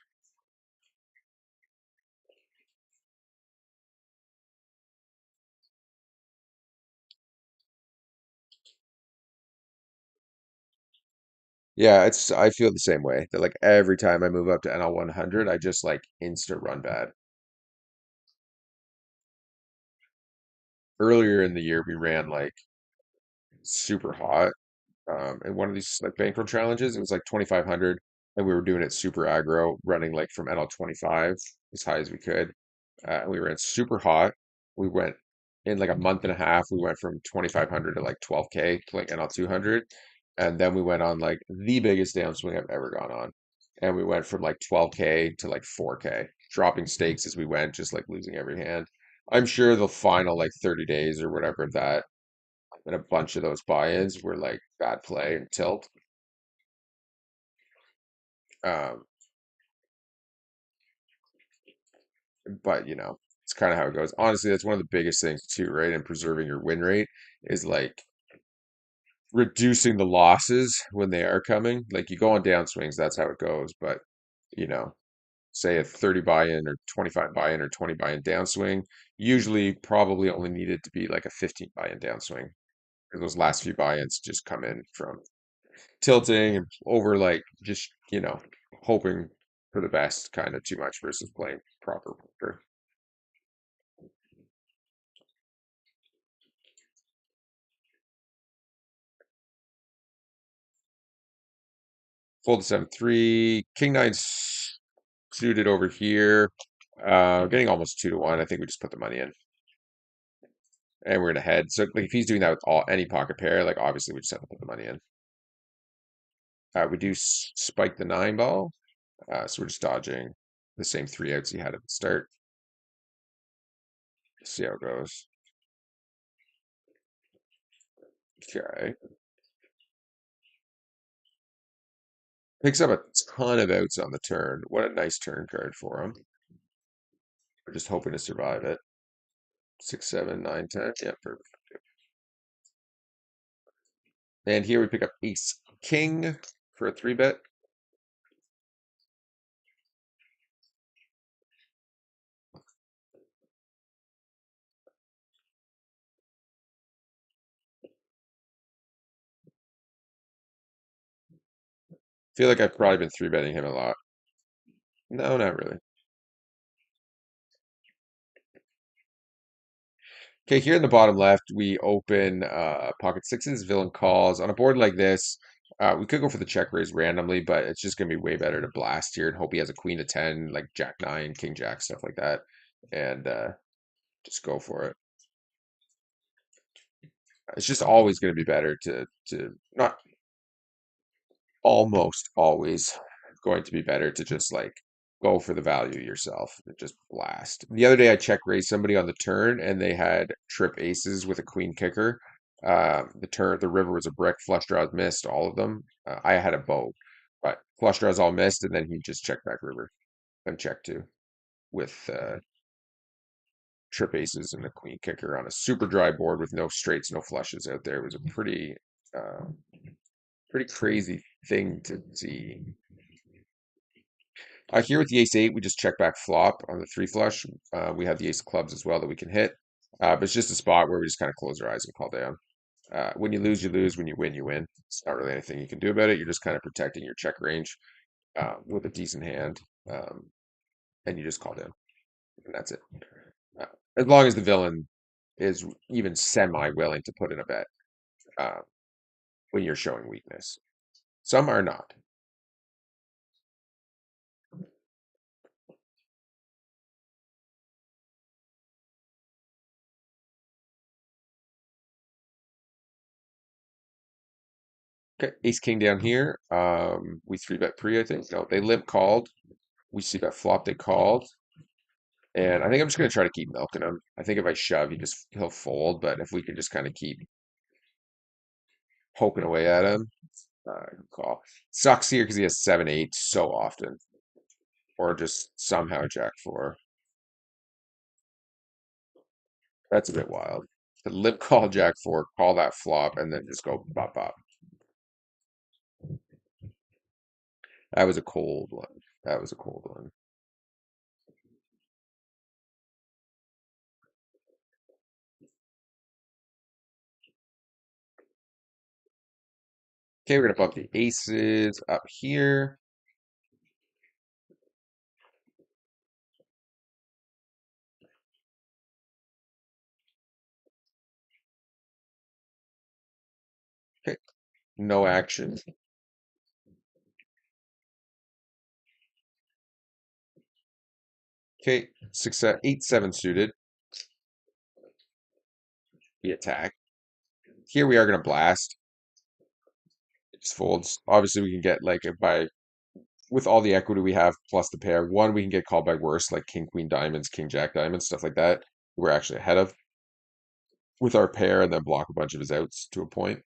Yeah, I feel the same way. That like every time I move up to NL 100, I just like insta run bad. Earlier in the year, we ran like super hot in one of these like bankroll challenges. It was like 2,500, and we were doing it super aggro, running like from NL 25 as high as we could. And we ran super hot. We went in like a month and a half. We went from 2,500 to like 12K to like NL 200, and then we went on like the biggest downswing I've ever gone on. And we went from like 12K to like 4K, dropping stakes as we went, just like losing every hand. I'm sure the final like 30 days or whatever that and a bunch of those buy-ins were like bad play and tilt. Um, but it's kind of how it goes. Honestly, that's one of the biggest things too, right? In preserving your win rate is like reducing the losses when they are coming. Like you go on downswings, that's how it goes. But you know, say a 30 buy-in or 25 buy-in or 20 buy-in downswing, usually probably only needed to be like a 15 buy-in downswing. Because those last few buy-ins just come in from tilting and over like just hoping for the best kind of too much versus playing proper poker. Fold to 7-3, king nine suited over here. Getting almost 2 to 1. I think we just put the money in and we're in a head. So like if he's doing that with any pocket pair, like obviously we just have to put the money in. We do spike the 9 ball, so we're just dodging the same 3 outs he had at the start. See how it goes. Okay. Picks up a ton of outs on the turn. What a nice turn card for him. We're just hoping to survive it. 6, 7, 9, 10. Yeah, perfect. And here we pick up ace king for a 3-bet. Feel like I've probably been 3-betting him a lot. No, not really. Okay, here in the bottom left, we open pocket sixes, villain calls. On a board like this, we could go for the check raise randomly, but it's just going to be way better to blast here and hope he has a queen of 10, like jack 9, king jack, stuff like that. And just go for it. It's just always going to be better to not almost always going to be better to just like go for the value yourself and just blast. The other day I check raised somebody on the turn and they had trip aces with a queen kicker. The river was a brick, flush draws missed all of them. I had a boat, but flush draws all missed, and then he just checked back river and checked two with trip aces and a queen kicker on a super dry board with no straights, no flushes out there. It was a uh, pretty crazy thing to see. Here with the ace eight, we just check back flop on the three flush. We have the ace of clubs as well that we can hit. But it's just a spot where we just kind of close our eyes and call down. When you lose, you lose. When you win, you win. It's not really anything you can do about it. You're just kind of protecting your check range with a decent hand, and you just call down, and that's it. Uh, as long as the villain is even semi-willing to put in a bet uh, when you're showing weakness. Some are not. Okay, ace king down here. We 3-bet pre, I think. No, they limp called. We see that flop they called. And I think I'm just going to try to keep milking him. I think if I shove, he'll fold. But if we can just kind of keep poking away at him, call. Sucks here because he has 7-8 so often, or just somehow jack four. That's a bit wild. To limp call jack four, call that flop, and then just go bop bop. That was a cold one. That was a cold one. Okay, we're gonna bump the aces up here. Okay, no action. Okay, 8-7 suited. We attack. Here we are gonna blast. It just folds. Obviously, we can get like by with all the equity we have plus the pair. One, we can get called by worse, like king queen diamonds, king jack diamonds, stuff like that. We're actually ahead of with our pair, and then block a bunch of his outs to a point.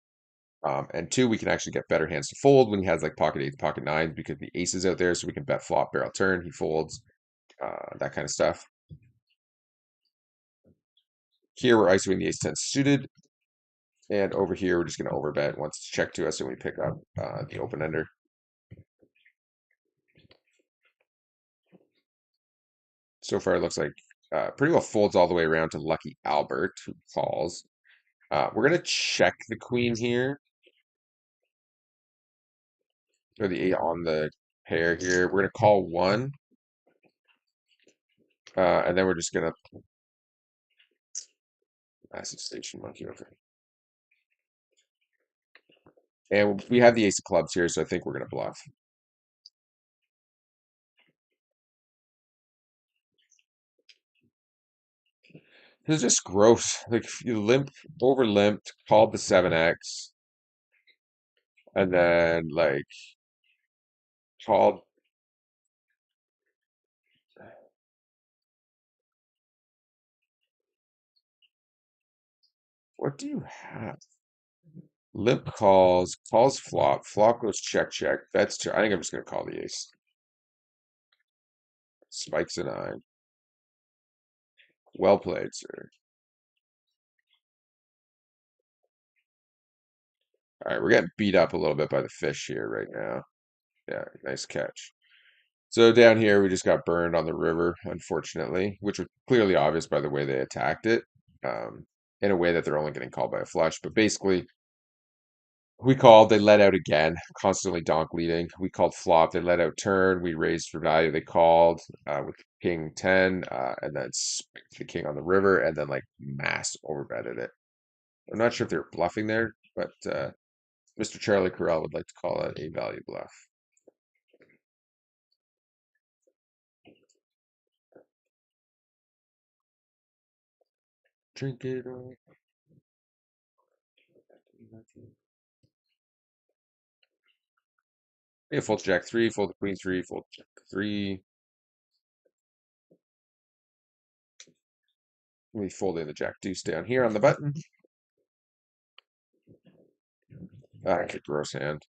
And two, we can actually get better hands to fold when he has like pocket eights, pocket nines, because the ace is out there, so we can bet flop, barrel turn, he folds, that kind of stuff. Here we're isolating the ace 10 suited, and over here we're just going to overbet once it's checked to us, and we pick up the open ender. So far, it looks like pretty well folds all the way around to Lucky Albert, who calls. We're going to check the queen here, or the eight on the pair here. We're going to call one, and then we're just going to massive station monkey over. And we have the ace of clubs here, so I think we're going to bluff. It's just gross. Like you over limped, called the 7x, and then like called. What do you have? Limp calls, calls flop, flop goes check check. That's I think I'm just gonna call the ace. Spikes a 9. Well played, sir. All right, we're getting beat up a little bit by the fish here right now. Yeah, nice catch. So down here, we just got burned on the river, unfortunately, which was clearly obvious by the way they attacked it, um, in a way that they're only getting called by a flush. But basically, we called, they let out again, constantly donk leading. We called flop, they let out turn, we raised for value, they called with king 10, and then spiked the king on the river, and then like mass overbetted it. I'm not sure if they were bluffing there, but Mr. Charlie Corral would like to call it a value bluff. Drink it all. Yeah, fold to jack three, fold to queen three, fold to jack three. We fold in the jack deuce down here on the button. Ah, okay, gross hand.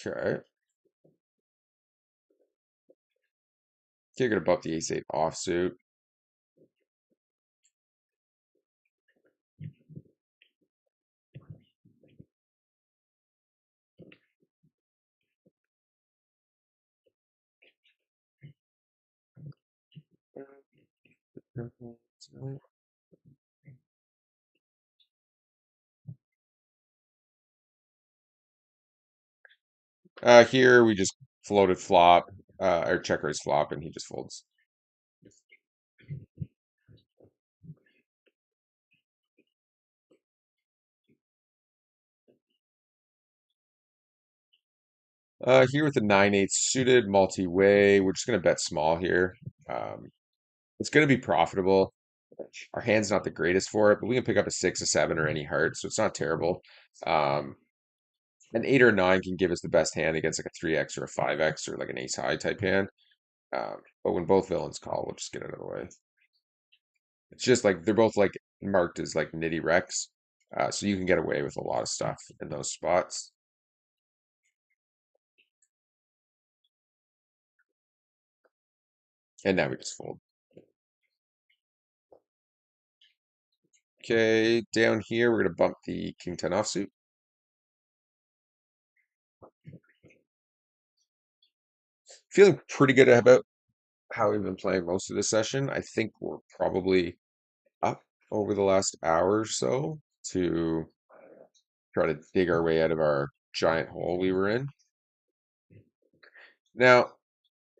Okay. You're gonna bump the ace eight offsuit. Here we just floated flop, or check raise flop, and he just folds. Here with the 9-8 suited multi-way, we're just gonna bet small here. Um, it's gonna be profitable. Our hand's not the greatest for it, but we can pick up a six, a seven, or any heart, so it's not terrible. Um, an eight or nine can give us the best hand against like a 3x or a 5x or like an ace high type hand. But when both villains call, we'll just get out of the way. It's just like they're both like marked as like nitty wrecks. So you can get away with a lot of stuff in those spots. And now we just fold. Okay, down here we're gonna bump the king 10 offsuit. Feeling pretty good about how we've been playing most of this session. I think we're probably up over the last hour or so to try to dig our way out of our giant hole we were in. Now,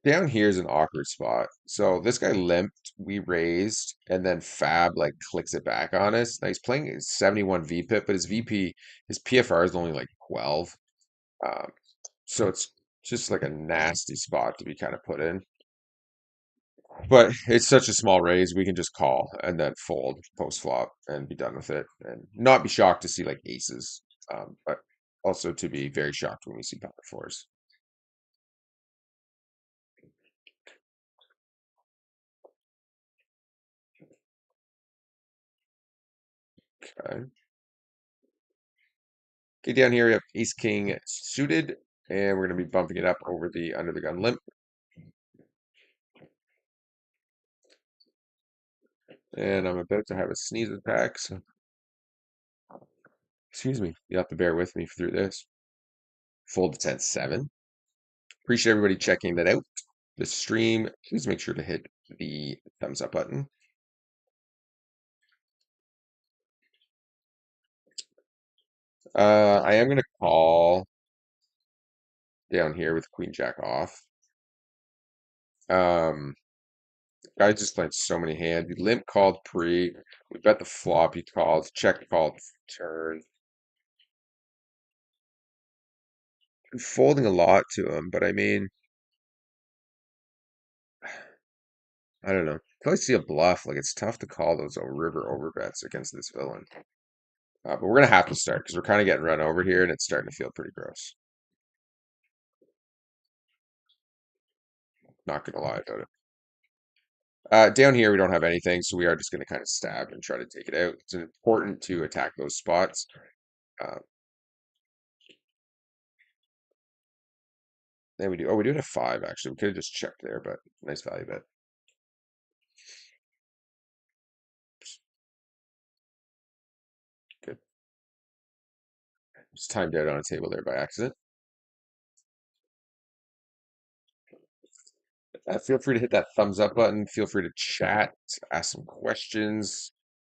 down here is an awkward spot. So this guy limped, we raised, and then Fab like clicks it back on us. Now he's playing his 71 VPIP, but his VP, his PFR is only like 12. Um, so it's just like a nasty spot to be kind of put in. But it's such a small raise, we can just call and then fold post flop and be done with it, and not be shocked to see like aces, but also to be very shocked when we see power fours. Okay. Okay, down here we have ace king suited, and we're going to be bumping it up over the under the gun limp. And I'm about to have a sneeze attack, so excuse me. You have to bear with me through this. Fold to 10-7. Appreciate everybody checking that out. The stream, please make sure to hit the thumbs up button. I am going to call down here with queen jack off. Um, Guy just played so many hands. He limp called pre. We bet the flop he called. Check called turn. I'm folding a lot to him, but I mean, I don't know. Until I see a bluff, like it's tough to call those river overbets against this villain. But we're gonna have to start because we're kind of getting run over here, and it's starting to feel pretty gross. Not gonna lie about it. Down here, we don't have anything, so we are just gonna kind of stab and try to take it out. It's important to attack those spots. Uh, And we do. Oh, we do it at five, actually. We could have just checked there, but nice value bet. Good. Just timed out on a table there by accident. Feel free to hit that thumbs up button. Feel free to chat, ask some questions,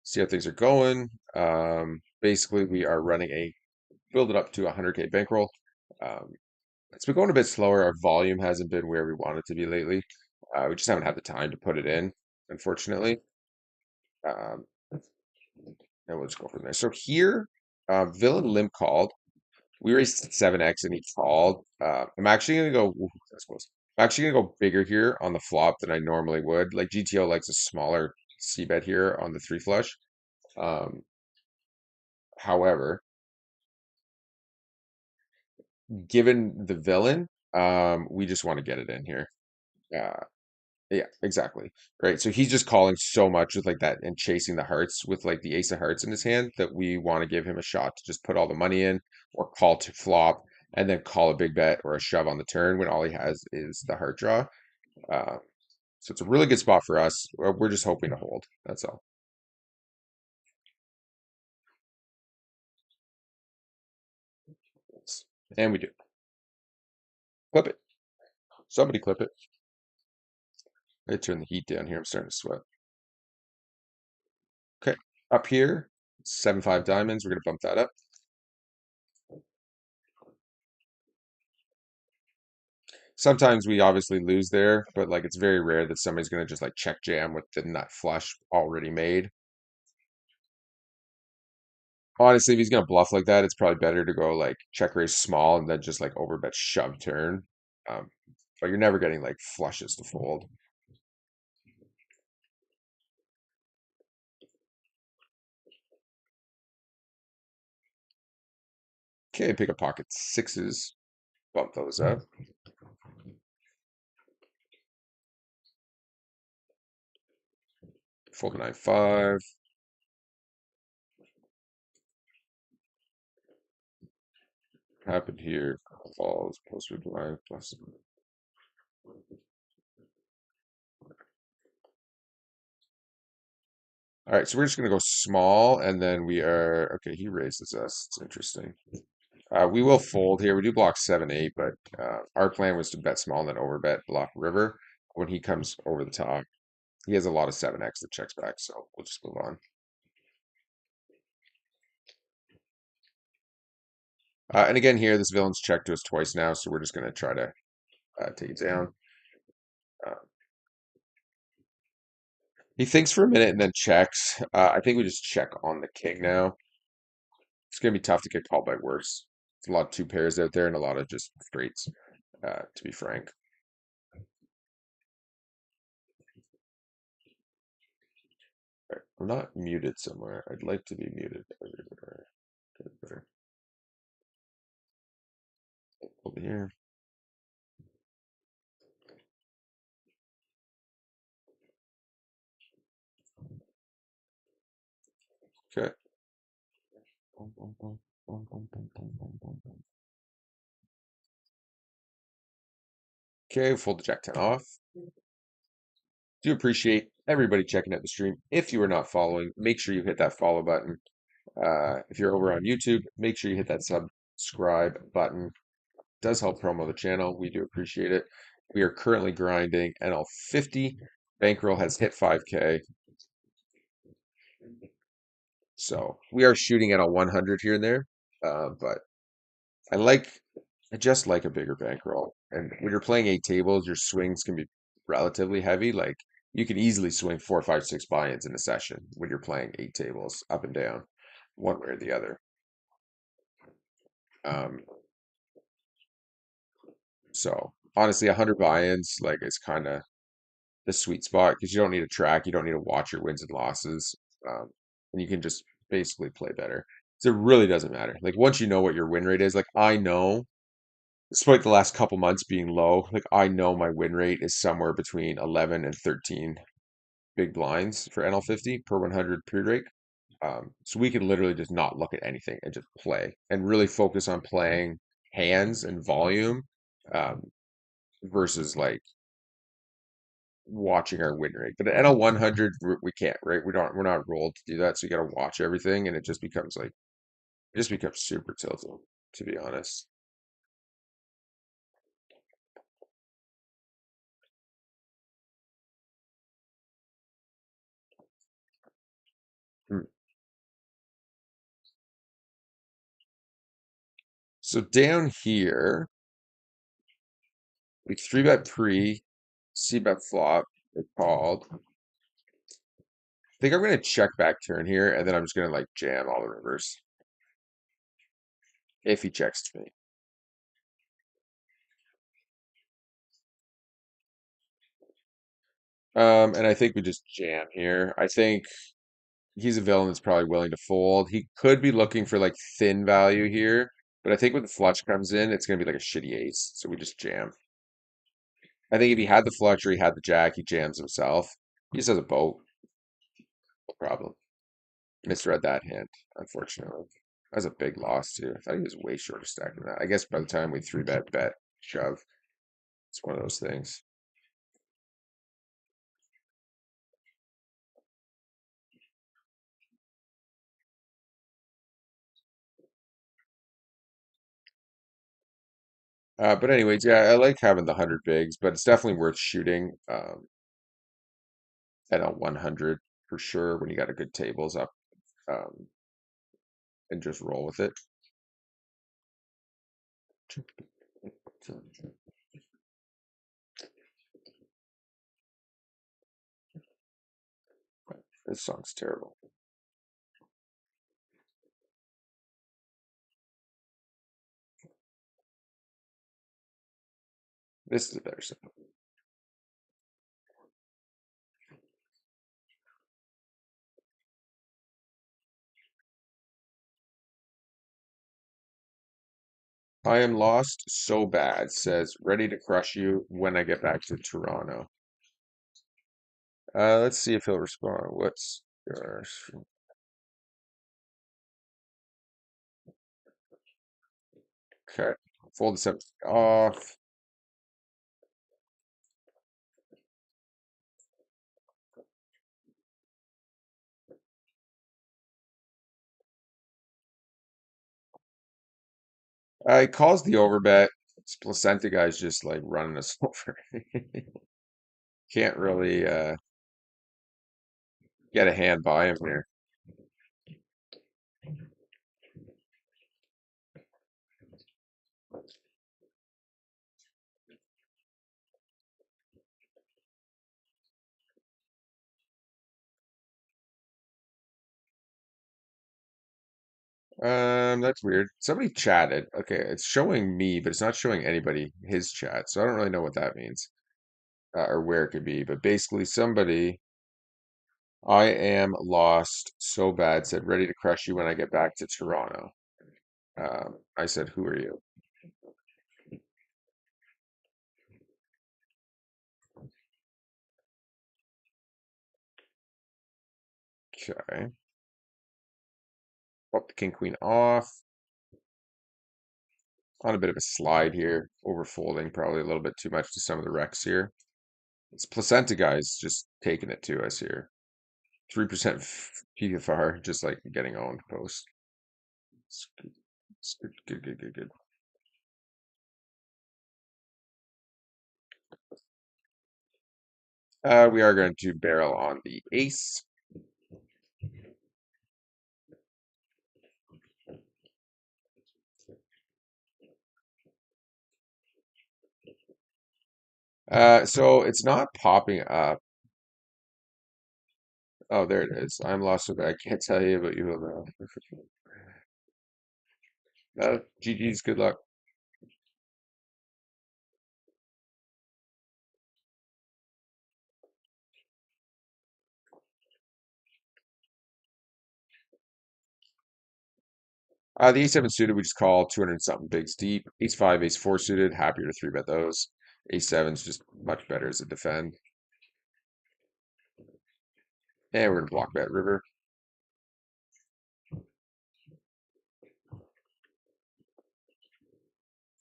see how things are going. Basically, we are running a build it up to 100K bankroll. Um, it's been going a bit slower. Our volume hasn't been where we want it to be lately. We just haven't had the time to put it in, unfortunately. Um, and we'll just go from there. So here, Villain Limp called. We raised 7x and he called. I'm actually gonna go. Ooh, that's close. I'm actually gonna go bigger here on the flop than I normally would. Like GTO likes a smaller c bet here on the three flush. Um, however, given the villain, we just want to get it in here. Uh, yeah, exactly. Right. So he's just calling so much with like that and chasing the hearts with like the ace of hearts in his hand that we want to give him a shot to just put all the money in or call to flop and then call a big bet or a shove on the turn when all he has is the heart draw. Uh, so it's a really good spot for us. We're just hoping to hold. That's all. And we do. Clip it. Somebody clip it. I turn the heat down here. I'm starting to sweat. Okay. Up here, 7-5 diamonds. We're going to bump that up. Sometimes we obviously lose there, but like it's very rare that somebody's going to just like check jam with the nut flush already made. Honestly, if he's going to bluff like that, it's probably better to go like check raise small and then just like overbet shove turn. Um, but you're never getting like flushes to fold. Okay, pick a pocket sixes, bump those up. Fold a 9-5. Happened here. Falls, poster blind, plus. All right, so we're just gonna go small, and then we are okay. He raises us. It's interesting. We will fold here. We do block 7-8, but our plan was to bet small and then overbet block river when he comes over the top. He has a lot of 7x that checks back, so we'll just move on. And again, here this villain's checked to us twice now, so we're just gonna try to take it down. Uh, he thinks for a minute and then checks. I think we just check on the king now. It's gonna be tough to get called by worse. It's a lot of two pairs out there and a lot of just straights, to be frank. All right, I'm not muted somewhere. I'd like to be muted everywhere. Get better. Over here. Okay. Okay, fold the Jack 10 off. Do appreciate everybody checking out the stream. If you are not following, make sure you hit that follow button. If you're over on YouTube, make sure you hit that subscribe button. It does help promo the channel. We do appreciate it. We are currently grinding NL50. Bankroll has hit 5K. So we are shooting at a 100 here and there. But I like, I just like a bigger bankroll. And when you're playing eight tables, your swings can be relatively heavy. Like you can easily swing 4, 5, 6 buy-ins in a session when you're playing eight tables up and down, one way or the other. Um, so honestly, 100 buy-ins like is kind of the sweet spot because you don't need a track, you don't need to watch your wins and losses, and you can just basically play better. So it really doesn't matter. Like once you know what your win rate is, like I know despite the last couple months being low, like I know my win rate is somewhere between 11 and 13 big blinds for NL50 per 100 pre-rake. So we can literally just not look at anything and just play and really focus on playing hands and volume. Um, versus like watching our win rate. But at NL 100, we can't, right? We're not rolled to do that. So you got to watch everything, and it just becomes like it just becomes super tilting, to be honest. Hmm. So down here, we three bet pre, C bet flop. It called. I think I'm gonna check back turn here, and then I'm just gonna like jam all the rivers if he checks to me. And I think we just jam here. I think he's a villain that's probably willing to fold. He could be looking for like thin value here, but I think when the flush comes in, it's gonna be like a shitty ace. So we just jam. I think if he had the flush or he had the jack, he jams himself. He just has a boat, no problem. Misread that hand, unfortunately. That was a big loss too. I thought he was way shorter stack than that. I guess by the time we three bet, shove, it's one of those things. But anyways, yeah, I like having the 100 bigs, but it's definitely worth shooting at a 100 for sure when you got a good tables up um, and just roll with it. This song's terrible. This is a better song. I am lost so bad, says ready to crush you when I get back to Toronto. Let's see if he'll respond. What's yours? Okay. Fold the seven off. He calls the overbet. This placenta guy's just like running us over. Can't really get a hand by him here. That's weird. Somebody chatted. Okay, it's showing me, but it's not showing anybody his chat. So I don't really know what that means or where it could be. But basically, somebody, I am lost so bad, said ready to crush you when I get back to Toronto. I said, who are you? Okay. Pop the king queen off. On a bit of a slide here, over folding probably a little bit too much to some of the wrecks here. This placenta guy's just taking it to us here. 3% PFR, just like getting owned post. It's good, it's good, good, good, good, good. We are going to barrel on the ace. So it's not popping up. Oh, there it is. I'm lost with that. I can't tell you, but you will know. GG's, good luck. The ace seven suited, we just call 200 something bigs deep. Ace five, ace four suited, happier to three bet those. Ace seven's just much better as a defend. And we're gonna block bet river.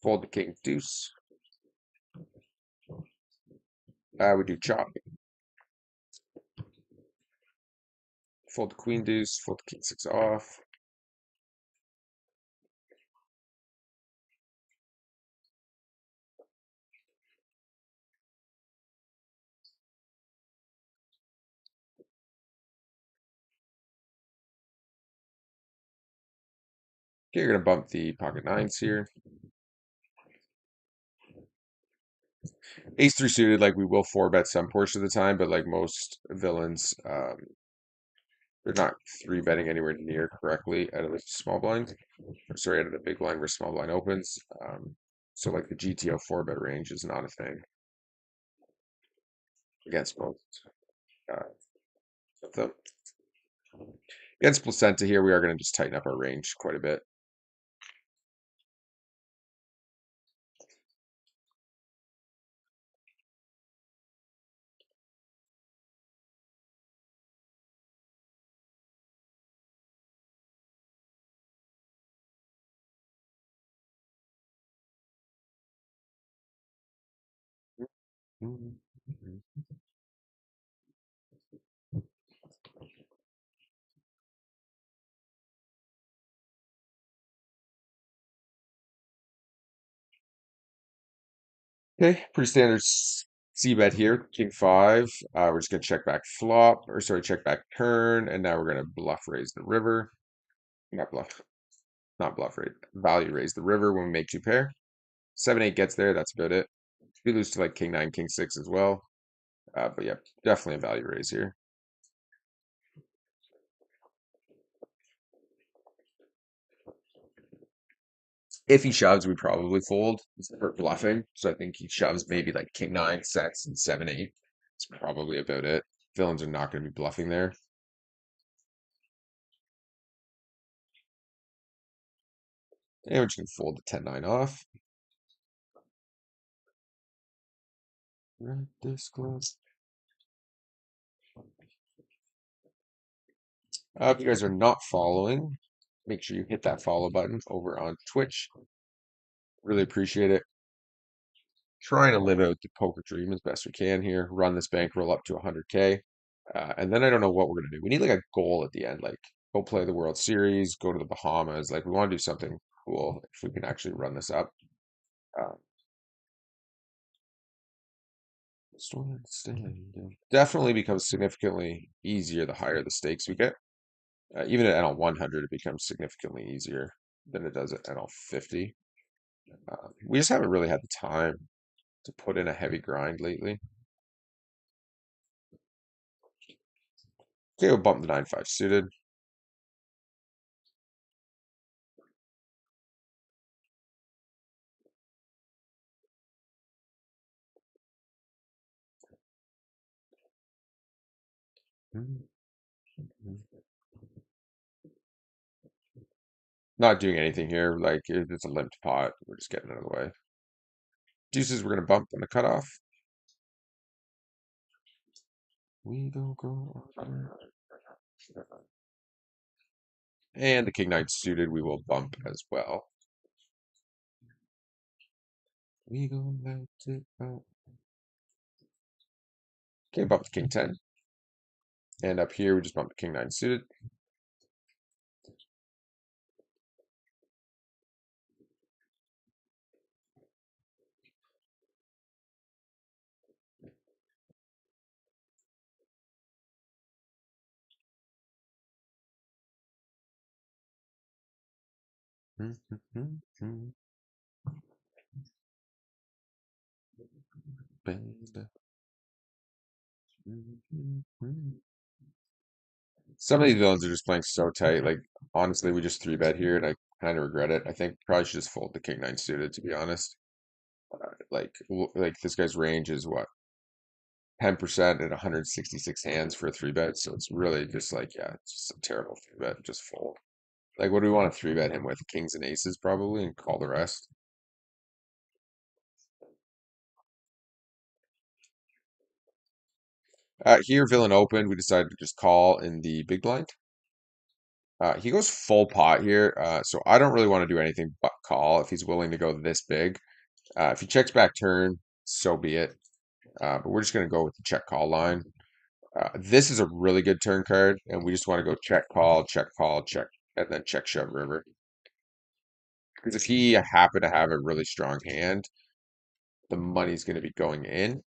Fold the king deuce. We do chop, fold the queen deuce, fold the king six off. Okay, you're gonna bump the pocket nines here. Ace three suited, like we will four bet some portion of the time, but like most villains, they're not three betting anywhere near correctly out of the small blind. Or sorry, out of the big blind where small blind opens. So like the GTO four bet range is not a thing against both uh, of them. Against placenta here, we are going to just tighten up our range quite a bit. Okay, pretty standard C bet here. King five. We're just gonna check back flop, or sorry, check back turn, and now we're gonna bluff raise the river. Not bluff, not bluff raise. Value raise the river when we make two pair. 7-8 gets there. That's about it. We lose to like king nine, king six as well. But yeah, definitely a value raise here. If he shoves, we probably fold for bluffing. So I think he shoves maybe like king nine sets and 7-8. It's probably about it. Villains are not going to be bluffing there. And we're just going to fold the 10-9 off. Right this close. If you guys are not following, make sure you hit that follow button over on Twitch. Really appreciate it. Trying to live out the poker dream as best we can here. Run this bankroll up to 100K. And then I don't know what we're going to do. We need like a goal at the end, like go play the World Series, go to the Bahamas. Like we want to do something cool if we can actually run this up. Uh, Definitely becomes significantly easier the higher the stakes we get. Even at NL 100, it becomes significantly easier than it does at NL 50. We just haven't really had the time to put in a heavy grind lately. Okay, we'll bump the 9-5 suited. Not doing anything here. Like it's a limped pot. We're just getting out of the way. Deuces, we're gonna bump on the cutoff. We don't go. And the king nine suited, we will bump as well. We gonna let it out. Okay, bump the king 10. And up here, we just bump the king nine suited. Some of these villains are just playing so tight. Like, honestly, we just three bet here, and I kind of regret it. I think probably should just fold the king nine suited, to be honest. Like this guy's range is what 10% at 166 hands for a three bet. So it's really just like, yeah, it's just a terrible three bet. Just fold. Like, what do we want to three bet him with? Kings and aces, probably, and call the rest. Here, villain open. We decided to just call in the big blind. He goes full pot here, so I don't really want to do anything but call if he's willing to go this big. If he checks back turn, so be it. But we're just going to go with the check call line. This is a really good turn card, and we just want to go check call, check, and then check shove river. Because if he happened to have a really strong hand, the money's going to be going in.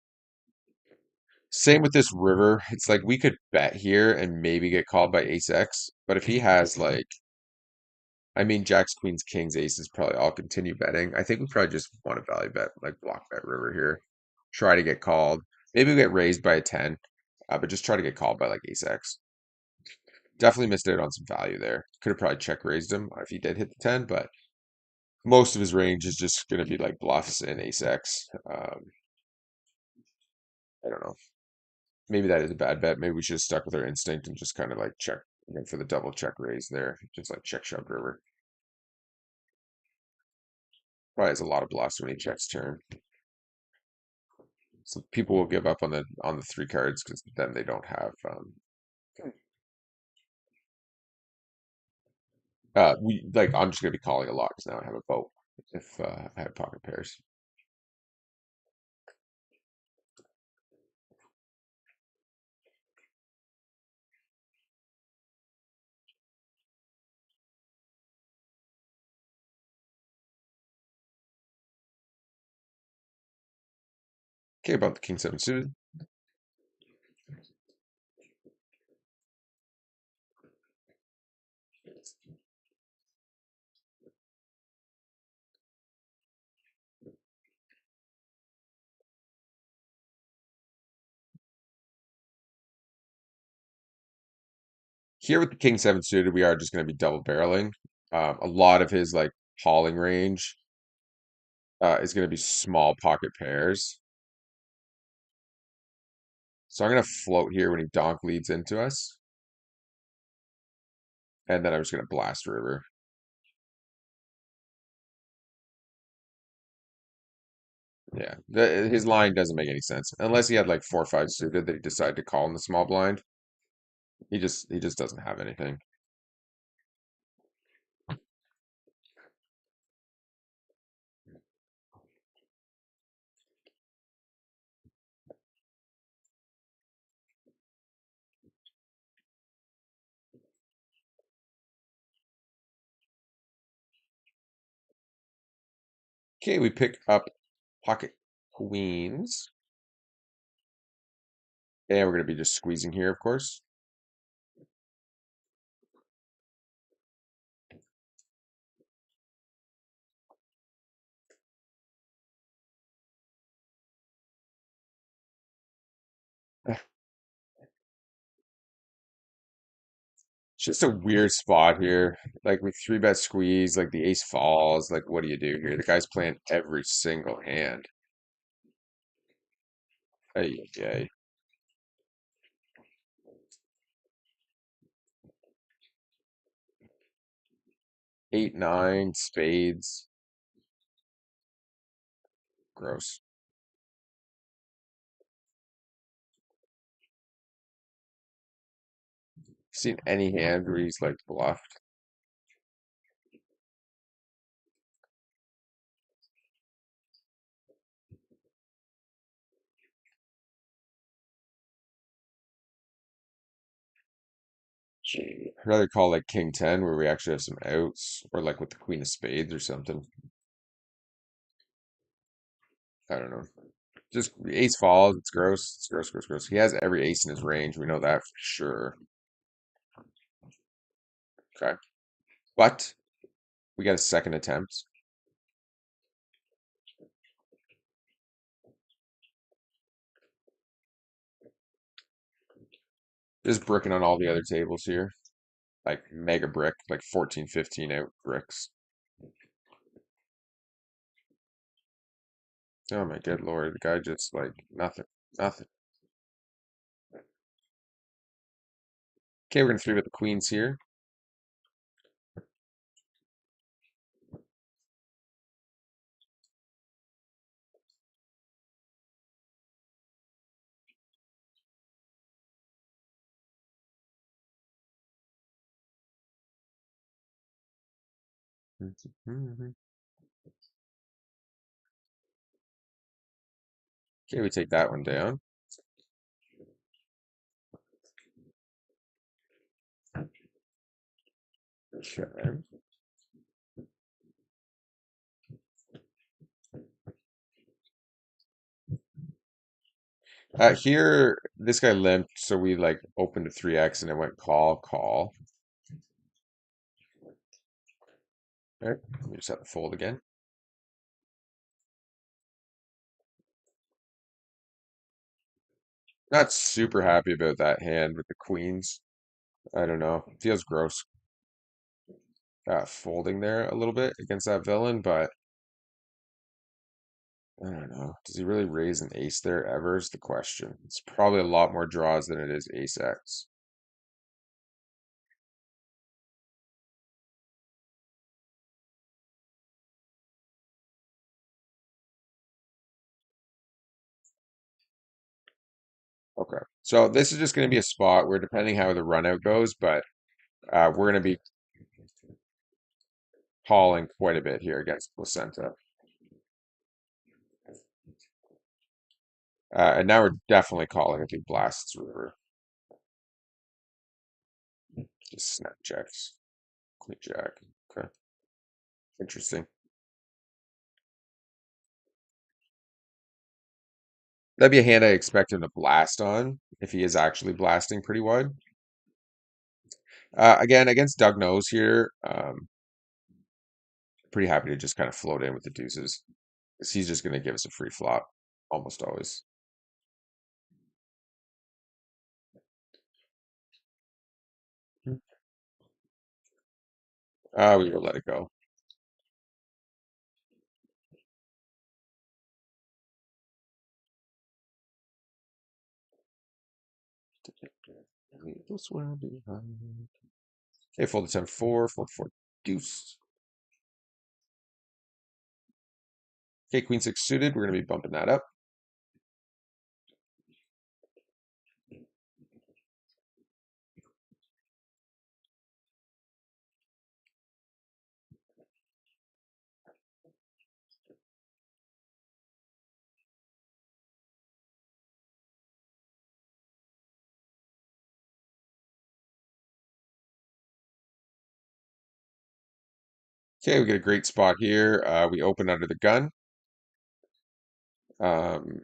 Same with this river. It's like we could bet here and maybe get called by ace X, but if he has like, I mean, jacks, queens, kings, aces, probably all continue betting. I think we probably just want to value bet, like block bet river here. Try to get called. Maybe we get raised by a 10, but just try to get called by like ace X. Definitely missed out on some value there. Could have probably check raised him if he did hit the 10, but most of his range is just going to be like bluffs and ace X. I don't know. Maybe that is a bad bet. Maybe we should have stuck with our instinct and just kind of like check, for the double check raise there. Just like check shove river. Probably has a lot of bluffs when he checks turn. So people will give up on the three cards because then they don't have we like I'm just gonna be calling a lot because now I have a boat if I have pocket pairs. Okay, about the king seven suited. Here with the king seven suited, we are just gonna be double barreling. A lot of his like calling range is gonna be small pocket pairs. So I'm gonna float here when he donk leads into us, and then I'm just gonna blast river. Yeah, his line doesn't make any sense unless he had like 4 or 5 suited that he decided to call in the small blind. He just doesn't have anything. Okay, we pick up pocket queens, and we're gonna be just squeezing here, of course. It's just a weird spot here. Like we three bet squeeze, like the ace falls. Like what do you do here? The guy's playing every single hand. Hey, yay. 8, 9, spades. Gross. Seen any hand where he's like bluffed? I'd rather call like king 10 where we actually have some outs, or like with the queen of spades or something. I don't know. Just ace falls. It's gross. It's gross, gross, gross. He has every ace in his range. We know that for sure. Okay. But we got a second attempt. Just bricking on all the other tables here. Like mega brick, like 14, 15 out bricks. Oh my good lord. The guy just like nothing. Nothing. Okay, we're gonna three with the queens here. Okay, Okay, we take that one down. Okay. Here, this guy limped, so we like opened to 3x and it went call, call. All right, we just have to fold again. Not super happy about that hand with the queens. I don't know. Feels gross folding there a little bit against that villain, but I don't know. Does he really raise an ace there ever is the question. It's probably a lot more draws than it is ace X. Okay. So this is just going to be a spot where depending how the run out goes, but we're going to be calling quite a bit here against Placenta. And now we're definitely calling if he blasts river. Just snap checks. Queen jack. Okay. Interesting. That'd be a hand I expect him to blast on if he is actually blasting pretty wide. Again, against Doug Nose here, pretty happy to just kind of float in with the deuces. Because he's just going to give us a free flop almost always. We will let it go. Leave this one behind. Okay, fold the 10-4, fold 4 deuce. Okay, queen 6 suited. We're going to be bumping that up. Okay, we get a great spot here. We open under the gun. Um,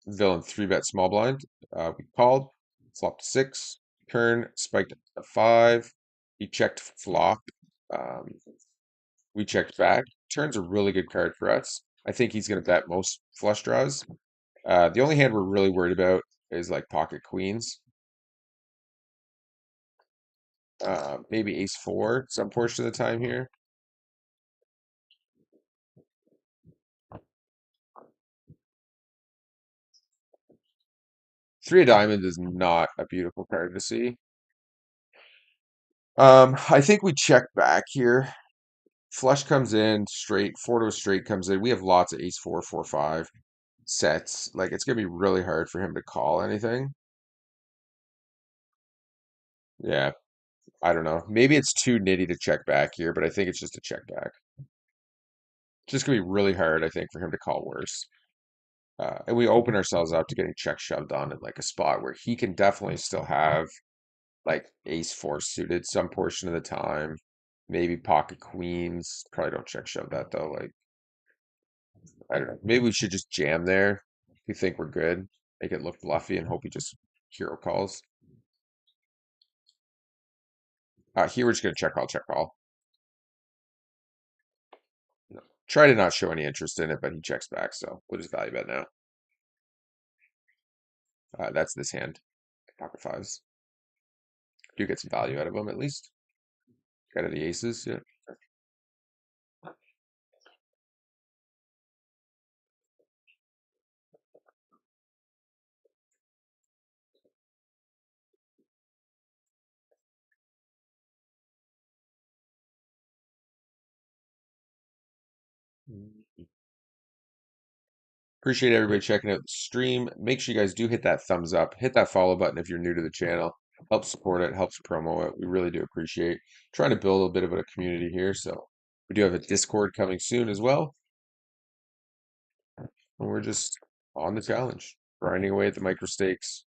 Villain 3-bet small blind. We called, flop to 6, turn, spiked a 5. He checked flop. Um, we checked back. Turn's a really good card for us. I think he's going to bet most flush draws. The only hand we're really worried about is like pocket queens. Maybe ace 4 some portion of the time here. Three of diamonds is not a beautiful card to see. I think we check back here. Flush comes in straight, four to a straight comes in. We have lots of ace 4, 4, 5 sets. Like it's gonna be really hard for him to call anything. Yeah, I don't know. Maybe it's too nitty to check back here, but I think it's just a check back. It's just gonna be really hard, I think, for him to call worse. And we open ourselves up to getting check shoved on in like a spot where he can definitely still have like ace 4 suited some portion of the time. Maybe pocket queens. Probably don't check shove that though. Like I don't know. Maybe we should just jam there. If we think we're good, make it look bluffy, and hope he just hero calls. Here we're just gonna check call, check call. No. Try to not show any interest in it, but he checks back, so we'll just value bet now. That's this hand. Pocket fives. Do get some value out of him at least. Out of the aces, yeah. Appreciate everybody checking out the stream. Make sure you guys do hit that thumbs up, hit that follow button if you're new to the channel. Helps support it, helps promo it. We really do appreciate trying to build a bit of a community here. So we do have a Discord coming soon as well. And we're just on the challenge, grinding away at the micro stakes.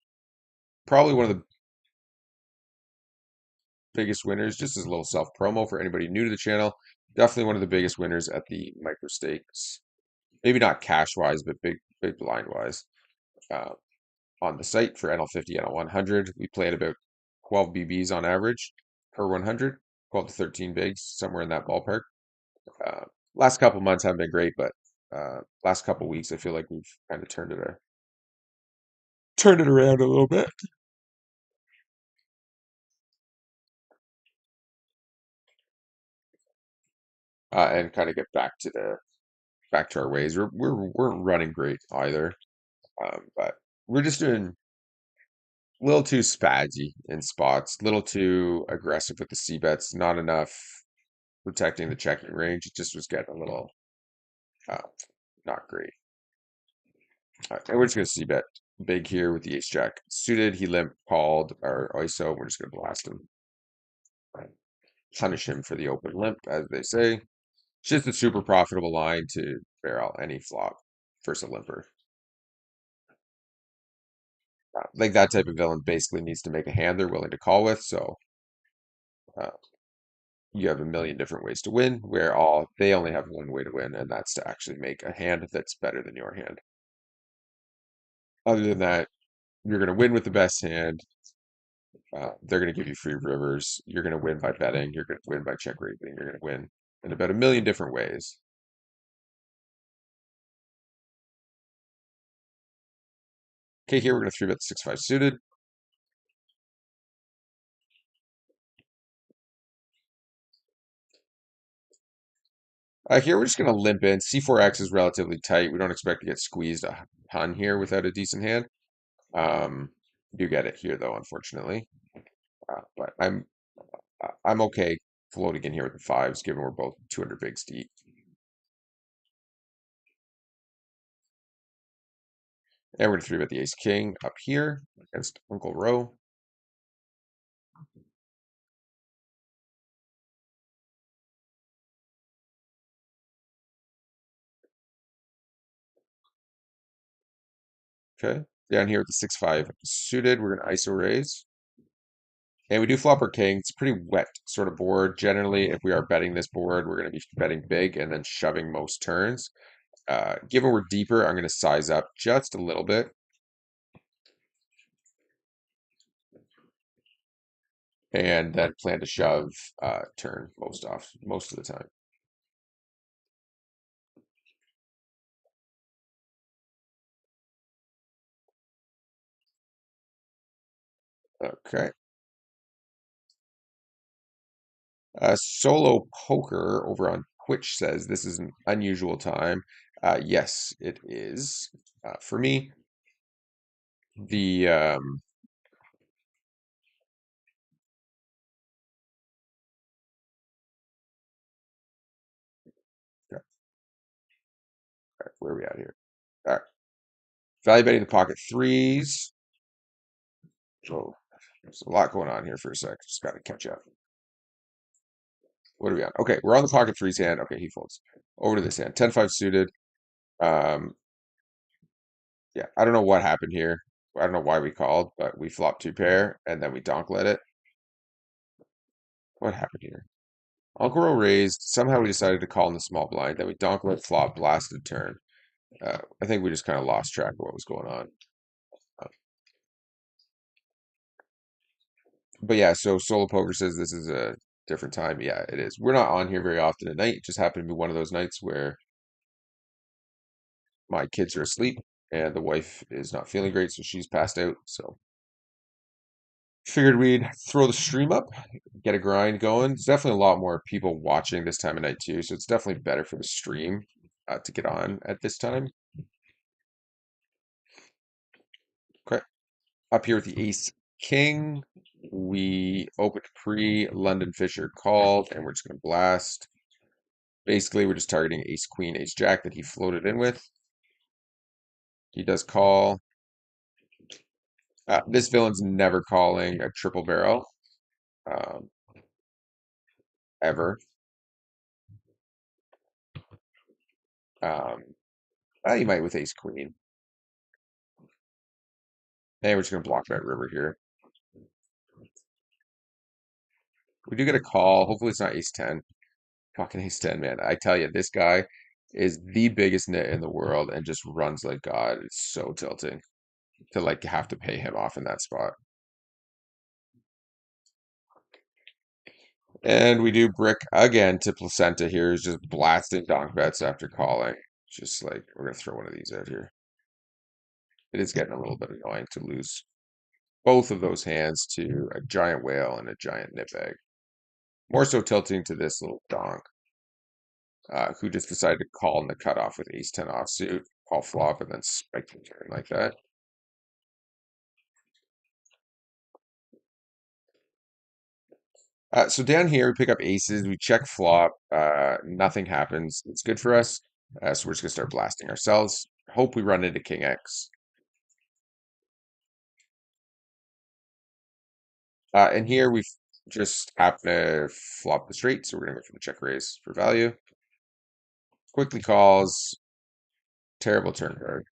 Probably one of the biggest winners, just as a little self promo for anybody new to the channel. Definitely one of the biggest winners at the micro stakes. Maybe not cash wise, but big blind wise. Uh, on the site for NL50, NL100, we play at about 12 BBs on average per 100, 12 to 13 bigs, somewhere in that ballpark. Uh, Last couple months haven't been great, but last couple weeks I feel like we've kind of turned it around a little bit. And kind of get back to our ways. We're running great either, but we're just doing a little too spazzy in spots, a little too aggressive with the C bets, not enough protecting the checking range. It just was getting a little uh, not great. And we're just gonna C bet big here with the ace jack suited. He limp called our ISO. We're just gonna blast him, punish him for the open limp, as they say. It's just a super profitable line to barrel any flop versus a limper. Like that type of villain basically needs to make a hand they're willing to call with. So uh, you have a million different ways to win, where all they only have one way to win, and that's to actually make a hand that's better than your hand. Other than that, you're going to win with the best hand. They're going to give you free rivers. You're going to win by betting. You're going to win by check raising. You're going to win in about a million different ways. Okay, here we're going to three bet the 6-5 suited. Here we're just going to limp in. C4X is relatively tight. We don't expect to get squeezed a ton here without a decent hand. You get it here though, unfortunately. But I'm okay floating in here with the fives, given we're both 200 bigs deep. And we're gonna three bet the ace king up here against Uncle Row. Okay, down here with the 6-5 suited, we're gonna ISO raise. And we do flop our king. It's a pretty wet sort of board. Generally, if we are betting this board, we're going to be betting big and then shoving most turns. Given we're deeper, I'm going to size up just a little bit. And then plan to shove turn most of the time. Okay. Solo Poker over on Twitch says this is an unusual time. Yes, it is. For me, the okay, where are we at here? All right. Value betting the pocket threes. So there's a lot going on here for a sec. Just got to catch up. What are we on? Okay, we're on the pocket threes hand. Okay, he folds. Over to this hand. 10-5 suited. Um, yeah, I don't know what happened here. I don't know why we called, but we flopped two pair and then we donk let it. What happened here? Uncle Row raised. Somehow we decided to call in the small blind. Then we donk let flop, blasted turn. I think we just kind of lost track of what was going on. Uh, but yeah, so Solo Poker says this is a different time. Yeah, it is. We're not on here very often at night. It just happened to be one of those nights where my kids are asleep and the wife is not feeling great, so she's passed out. So figured we'd throw the stream up, get a grind going. There's definitely a lot more people watching this time of night too, so it's definitely better for the stream to get on at this time. Okay, up here with the ace king, we opened pre London Fisher called, and we're just gonna blast. Basically, we're just targeting ace queen, ace jack that he floated in with. He does call. This villain's never calling a triple barrel. Um, Ever. Um, you might with ace queen. And we're just gonna block that river here. We do get a call. Hopefully it's not ace 10. Fucking ace 10, man. I tell you, this guy is the biggest nit in the world and just runs like God. It's so tilting to like have to pay him off in that spot. And we do brick again to placenta here. He's just blasting donk bets after calling. Just like we're gonna throw one of these out here. It is getting a little bit annoying to lose both of those hands to a giant whale and a giant nitbag. More so tilting to this little donk, who just decided to call in the cutoff with ace 10 offsuit, call flop, and then spike the turn like that. So down here, we pick up aces, we check flop, nothing happens. It's good for us. So we're just gonna start blasting ourselves. Hope we run into king X. And here we just happen to flop the straight, so we're gonna go for the check raise for value. Quickly calls, terrible turn card.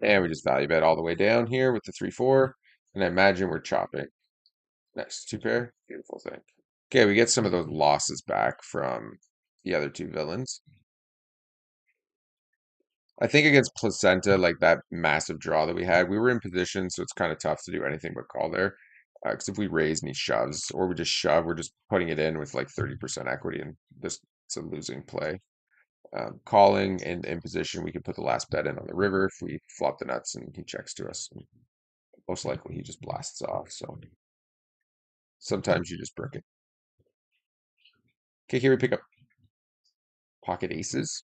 And we just value bet all the way down here with the 3-4. And I imagine we're chopping. Nice. Two pair. Beautiful thing. Okay, we get some of those losses back from the other two villains. I think against Placenta, like that massive draw that we had, we were in position, so it's kind of tough to do anything but call there. Because if we raise and he shoves, or we just shove, we're just putting it in with like 30% equity, and this it's a losing play. Calling and in position, we could put the last bet in on the river if we flop the nuts and he checks to us. Most likely he just blasts off. So sometimes you just brick it. Okay, here we pick up pocket aces.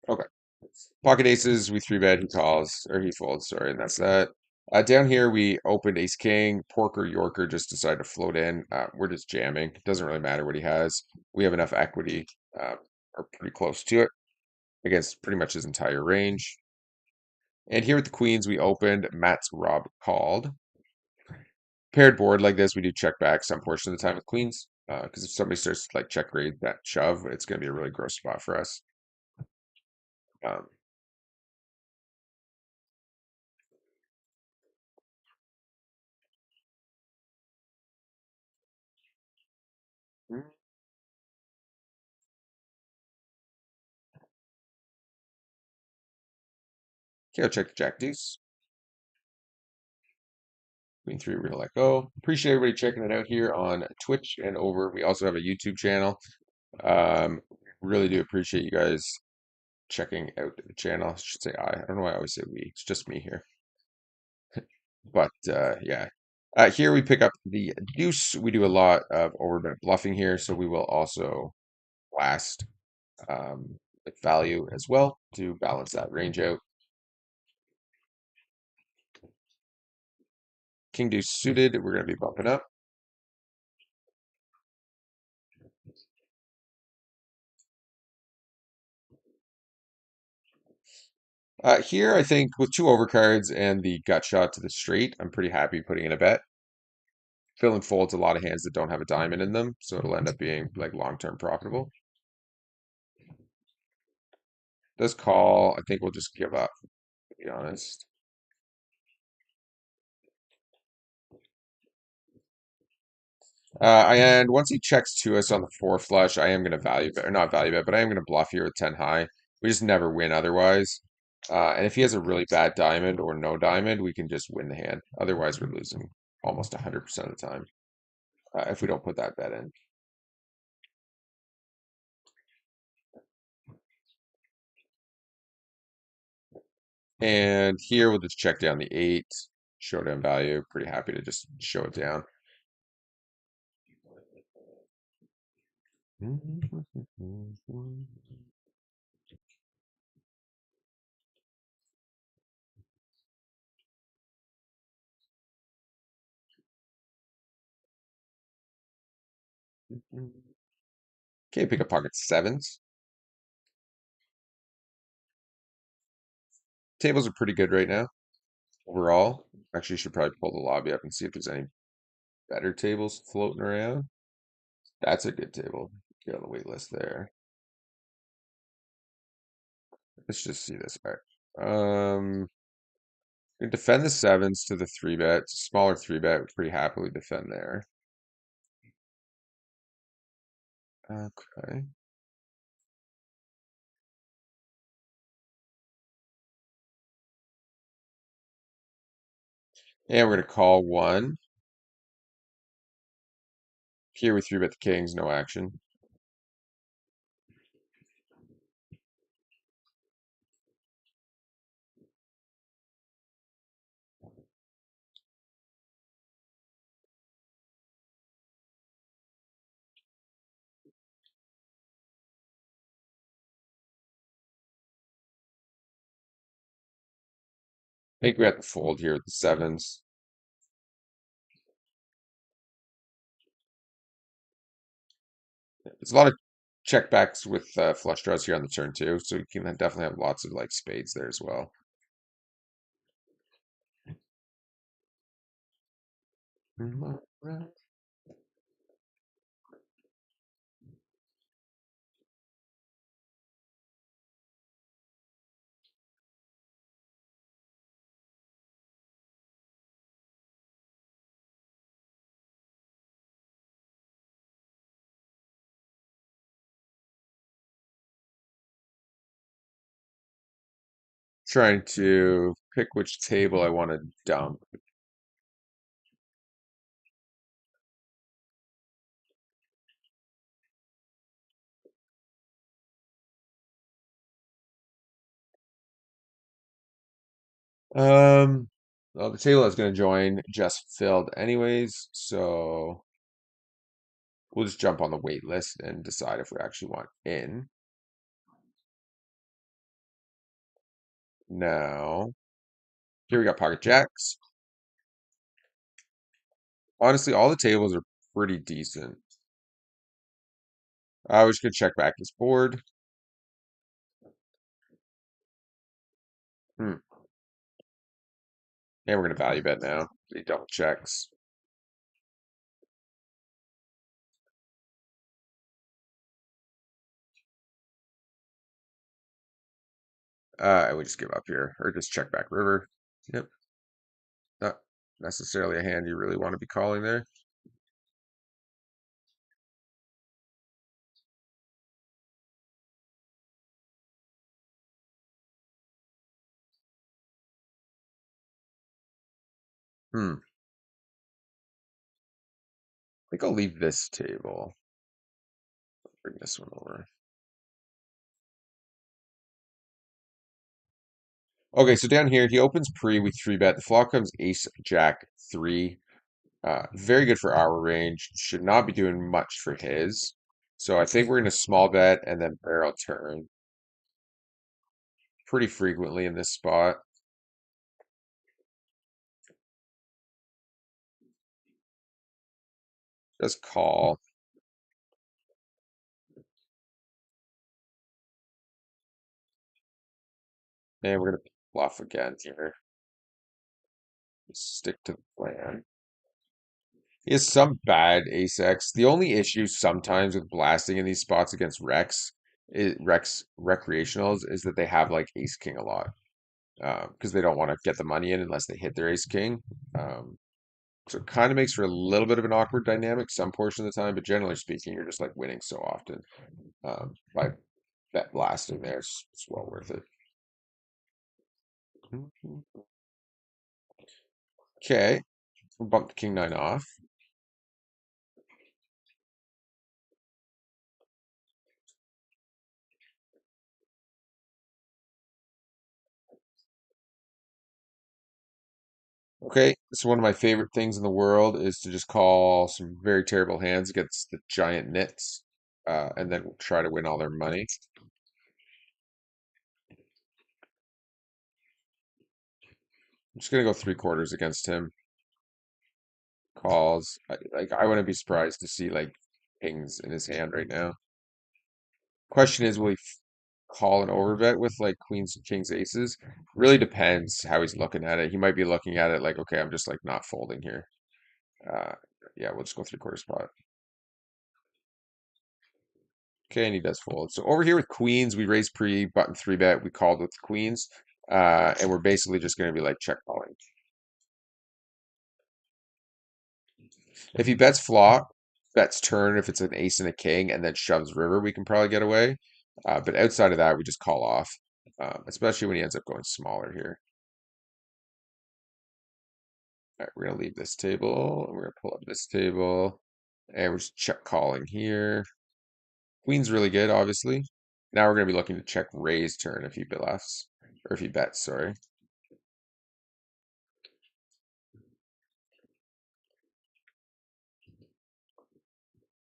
Okay. Pocket aces, we three bet, he calls, or he folds, sorry, and that's that. Down here, we opened ace king, porker, yorker just decided to float in. We're just jamming. It doesn't really matter what he has. We have enough equity, or pretty close to it, against pretty much his entire range. And here with the queens, we opened, Matt's Rob called. Paired board like this, we do check back some portion of the time with queens. Because if somebody starts to like check raise that shove, it's going to be a really gross spot for us. Um, okay, I'll check the jack deuce. Queen three, we're gonna let go. Appreciate everybody checking it out here on Twitch and over. We also have a YouTube channel. Really do appreciate you guys checking out the channel. I should say I don't know why I always say we. It's just me here. But yeah. Here we pick up the deuce. We do a lot of overbet bluffing here, so we will also blast with value as well to balance that range out. King deuce suited, we're going to be bumping up. Here, I think with two overcards and the gut shot to the straight, I'm pretty happy putting in a bet. Filling folds a lot of hands that don't have a diamond in them, so it'll end up being like long-term profitable. Does call, I think we'll just give up, to be honest. And once he checks to us on the four flush, I am going to value bet, or not value bet, but I am going to bluff here with 10 high. We just never win otherwise. And if he has a really bad diamond or no diamond, we can just win the hand. Otherwise, we're losing almost 100% of the time if we don't put that bet in. And here we'll just check down the 8, showdown value. Pretty happy to just show it down. Okay, pick up pocket sevens. Tables are pretty good right now overall. Actually, should probably pull the lobby up and see if there's any better tables floating around. That's a good table. Get on the wait list there. Let's just see this. All right. We defend the sevens to the three bet. Smaller three bet. We pretty happily defend there. Okay. And we're gonna call one. Here we three bet the kings, no action. I think we have to fold here with the sevens. There's a lot of checkbacks with flush draws here on the turn too, so you can definitely have lots of like spades there as well. Trying to pick which table I want to dump. Well, the table I was going to join just filled anyways, so we'll just jump on the wait list and decide if we actually want in. Now, here we got pocket jacks. Honestly, all the tables are pretty decent. I was going to check back this board. Hmm. And we're going to value bet now. He double checks. I would just give up here or just check back river. Yep. Not necessarily a hand you really want to be calling there. Hmm. I think I'll leave this table. Bring this one over. Okay, so down here, he opens pre, we three bet. The flop comes ace, jack, three. Very good for our range. Should not be doing much for his. So I think we're going to small bet and then barrel turn pretty frequently in this spot. Just call. And we're going to bluff again here. Stick to the plan. He has some bad ace X. The only issue sometimes with blasting in these spots against Rex recreationals is that they have like ace king a lot. Because they don't want to get the money in unless they hit their ace king. Um, so it kind of makes for a little bit of an awkward dynamic some portion of the time, but generally speaking, you're just like winning so often by bet blasting there. It's well worth it. Okay, we'll bump the king nine off. Okay, so one of my favorite things in the world is to just call some very terrible hands against the giant nits, and then try to win all their money. I'm just gonna go three quarters against him. Calls. Like I wouldn't be surprised to see like kings in his hand right now. Question is, will he? call an overbet with like queens, kings, aces. Really depends how he's looking at it. He might be looking at it like, okay, I'm just like not folding here. Uh, yeah, we'll just go three-quarters pot. Okay, and he does fold. So over here with queens, we raise pre, button three bet, we called with queens. And we're basically just going to be like check calling. If he bets flop, bets turn if it's an ace and a king, and then shoves river, we can probably get away. But outside of that, we just call off, especially when he ends up going smaller here. All right, we're going to leave this table, and we're going to pull up this table, and we're just check calling here. Queen's really good, obviously. Now we're going to be looking to check raise turn if he bluffs, or if he bets, sorry.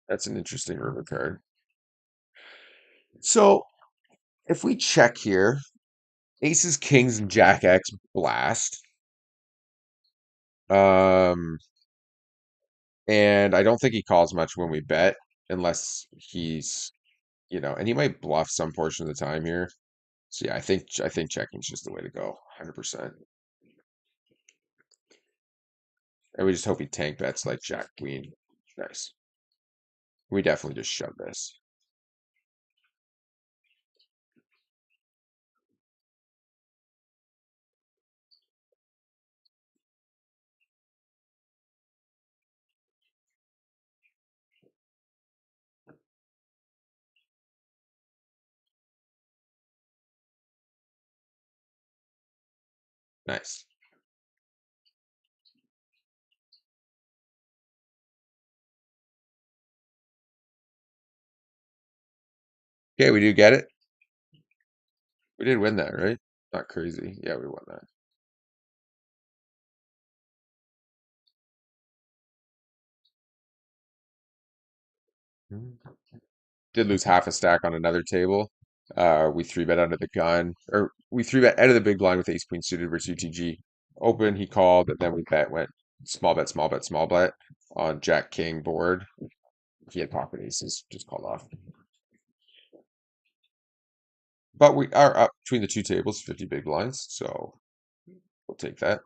That's an interesting river card. So if we check here, aces, kings, and jack X blast. Um, and I don't think he calls much when we bet unless he's, and he might bluff some portion of the time here. So yeah, I think checking's just the way to go, 100%. And we just hope he tank bets like jack queen. Nice. We definitely just shove this. Nice. Okay, we do get it. We did win that, right? Not crazy. Yeah, we won that. Mhm. Did lose half a stack on another table. We three bet under the gun, or we three bet out of the big blind with ace queen suited versus UTG. Open, he called, and then we went small bet, small bet, small bet on Jack King board. He had pocket aces, just called off. But we are up between the two tables, 50 big blinds, so we'll take that.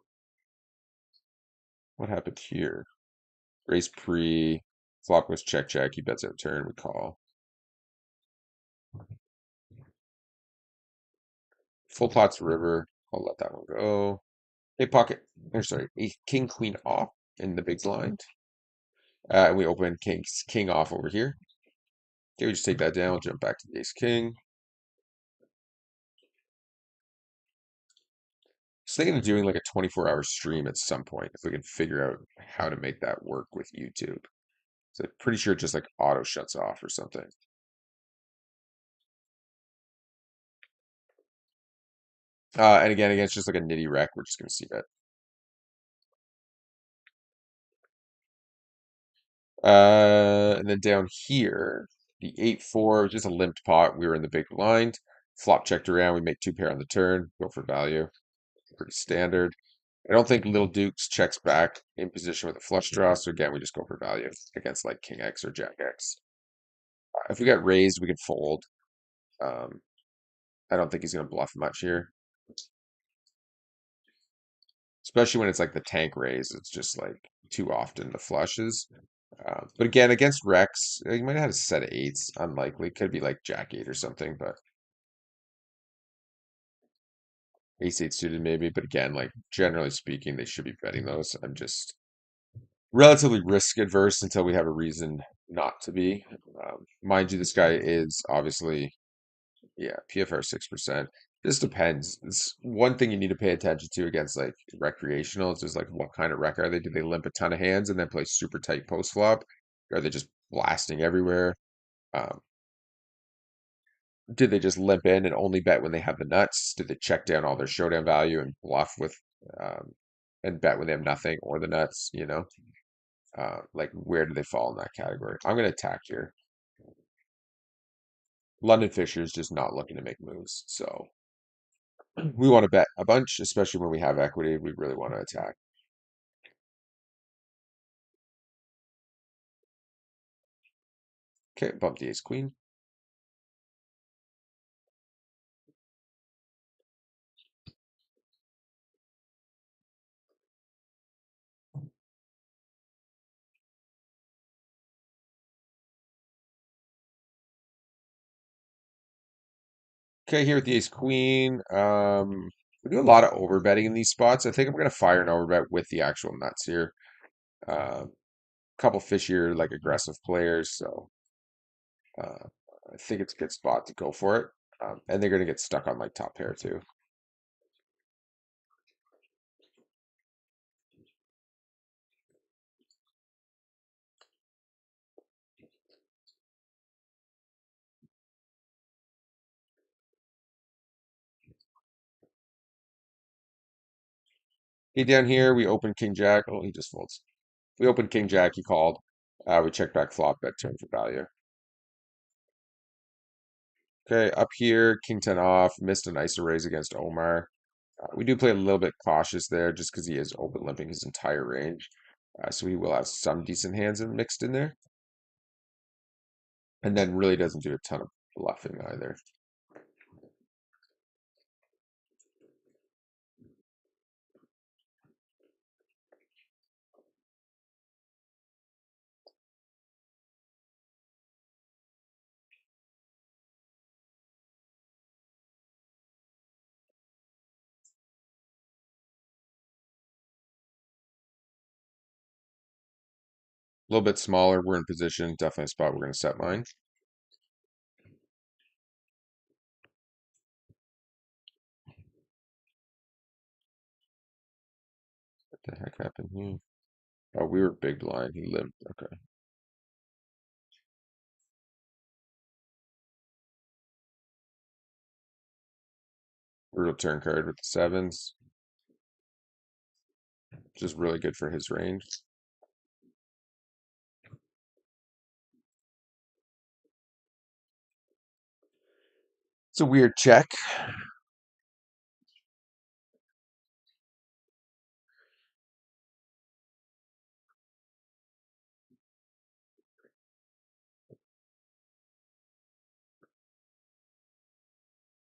What happened here? Raise pre, flop was check check. He bets out turn, we call. Full pot's river. I'll let that one go. A pocket, or sorry, a king queen off in the big blind. And we open king off over here. Okay, we just take that down. We'll jump back to the ace king. Just thinking of doing like a 24-hour stream at some point if we can figure out how to make that work with YouTube. So I'm pretty sure it just like auto shuts off or something. And again, it's just like a nitty wreck. We're just gonna see that. And then down here, the 8-4, just a limped pot. We were in the big blind. Flop checked around. We make two pair on the turn. Go for value. Pretty standard. I don't think Little Dukes checks back in position with a flush draw. So again, we just go for value against like King X or Jack X. If we get raised, we can fold. Um, I don't think he's going to bluff much here, especially when it's like the tank raise. It's just like too often the flushes. But again, against Rex, he might have had a set of eights. Unlikely. Could be like Jack 8 or something, but ace 8 suited maybe. But again, like generally speaking, they should be betting those. I'm just relatively risk adverse until we have a reason not to be. Mind you, this guy is obviously, yeah, PFR 6%. This depends. It's one thing you need to pay attention to against like recreational. It's just like what kind of rec are they? Do they limp a ton of hands and then play super tight post flop? Or are they just blasting everywhere? Um, did they just limp in and only bet when they have the nuts? Did they check down all their showdown value and bluff with um, and bet when they have nothing or the nuts? Like where do they fall in that category? I'm going to attack here. London Fisher is just not looking to make moves, so we want to bet a bunch, especially when we have equity. We really want to attack. Okay, bump the ace queen. Okay, here with the ace queen. We do a lot of overbetting in these spots. I think I'm gonna fire an overbet with the actual nuts here. Couple fishier, like aggressive players, so uh, I think it's a good spot to go for it. And they're gonna get stuck on like top pair too. Okay, down here we open king jack. Oh, he just folds. We open king jack. He called. We check back flop, bet turn for value. Okay, up here king 10 off. Missed an ISO raise against Omar. We do play a little bit cautious there just because he is open limping his entire range. So he will have some decent hands mixed in there. And then really doesn't do a ton of bluffing either. A little bit smaller. We're in position. Definitely a spot we're going to set mine. What the heck happened here? Oh, we were big blind. He lived. Okay. Brutal turn card with the sevens. Which is really good for his range. It's a weird check.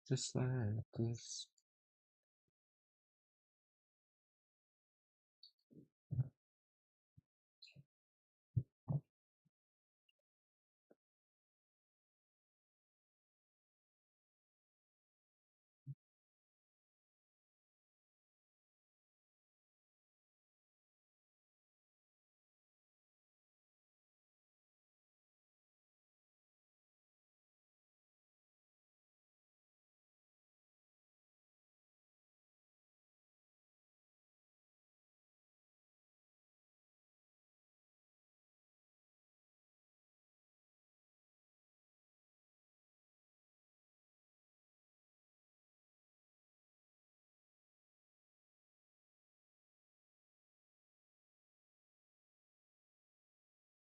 Just like this.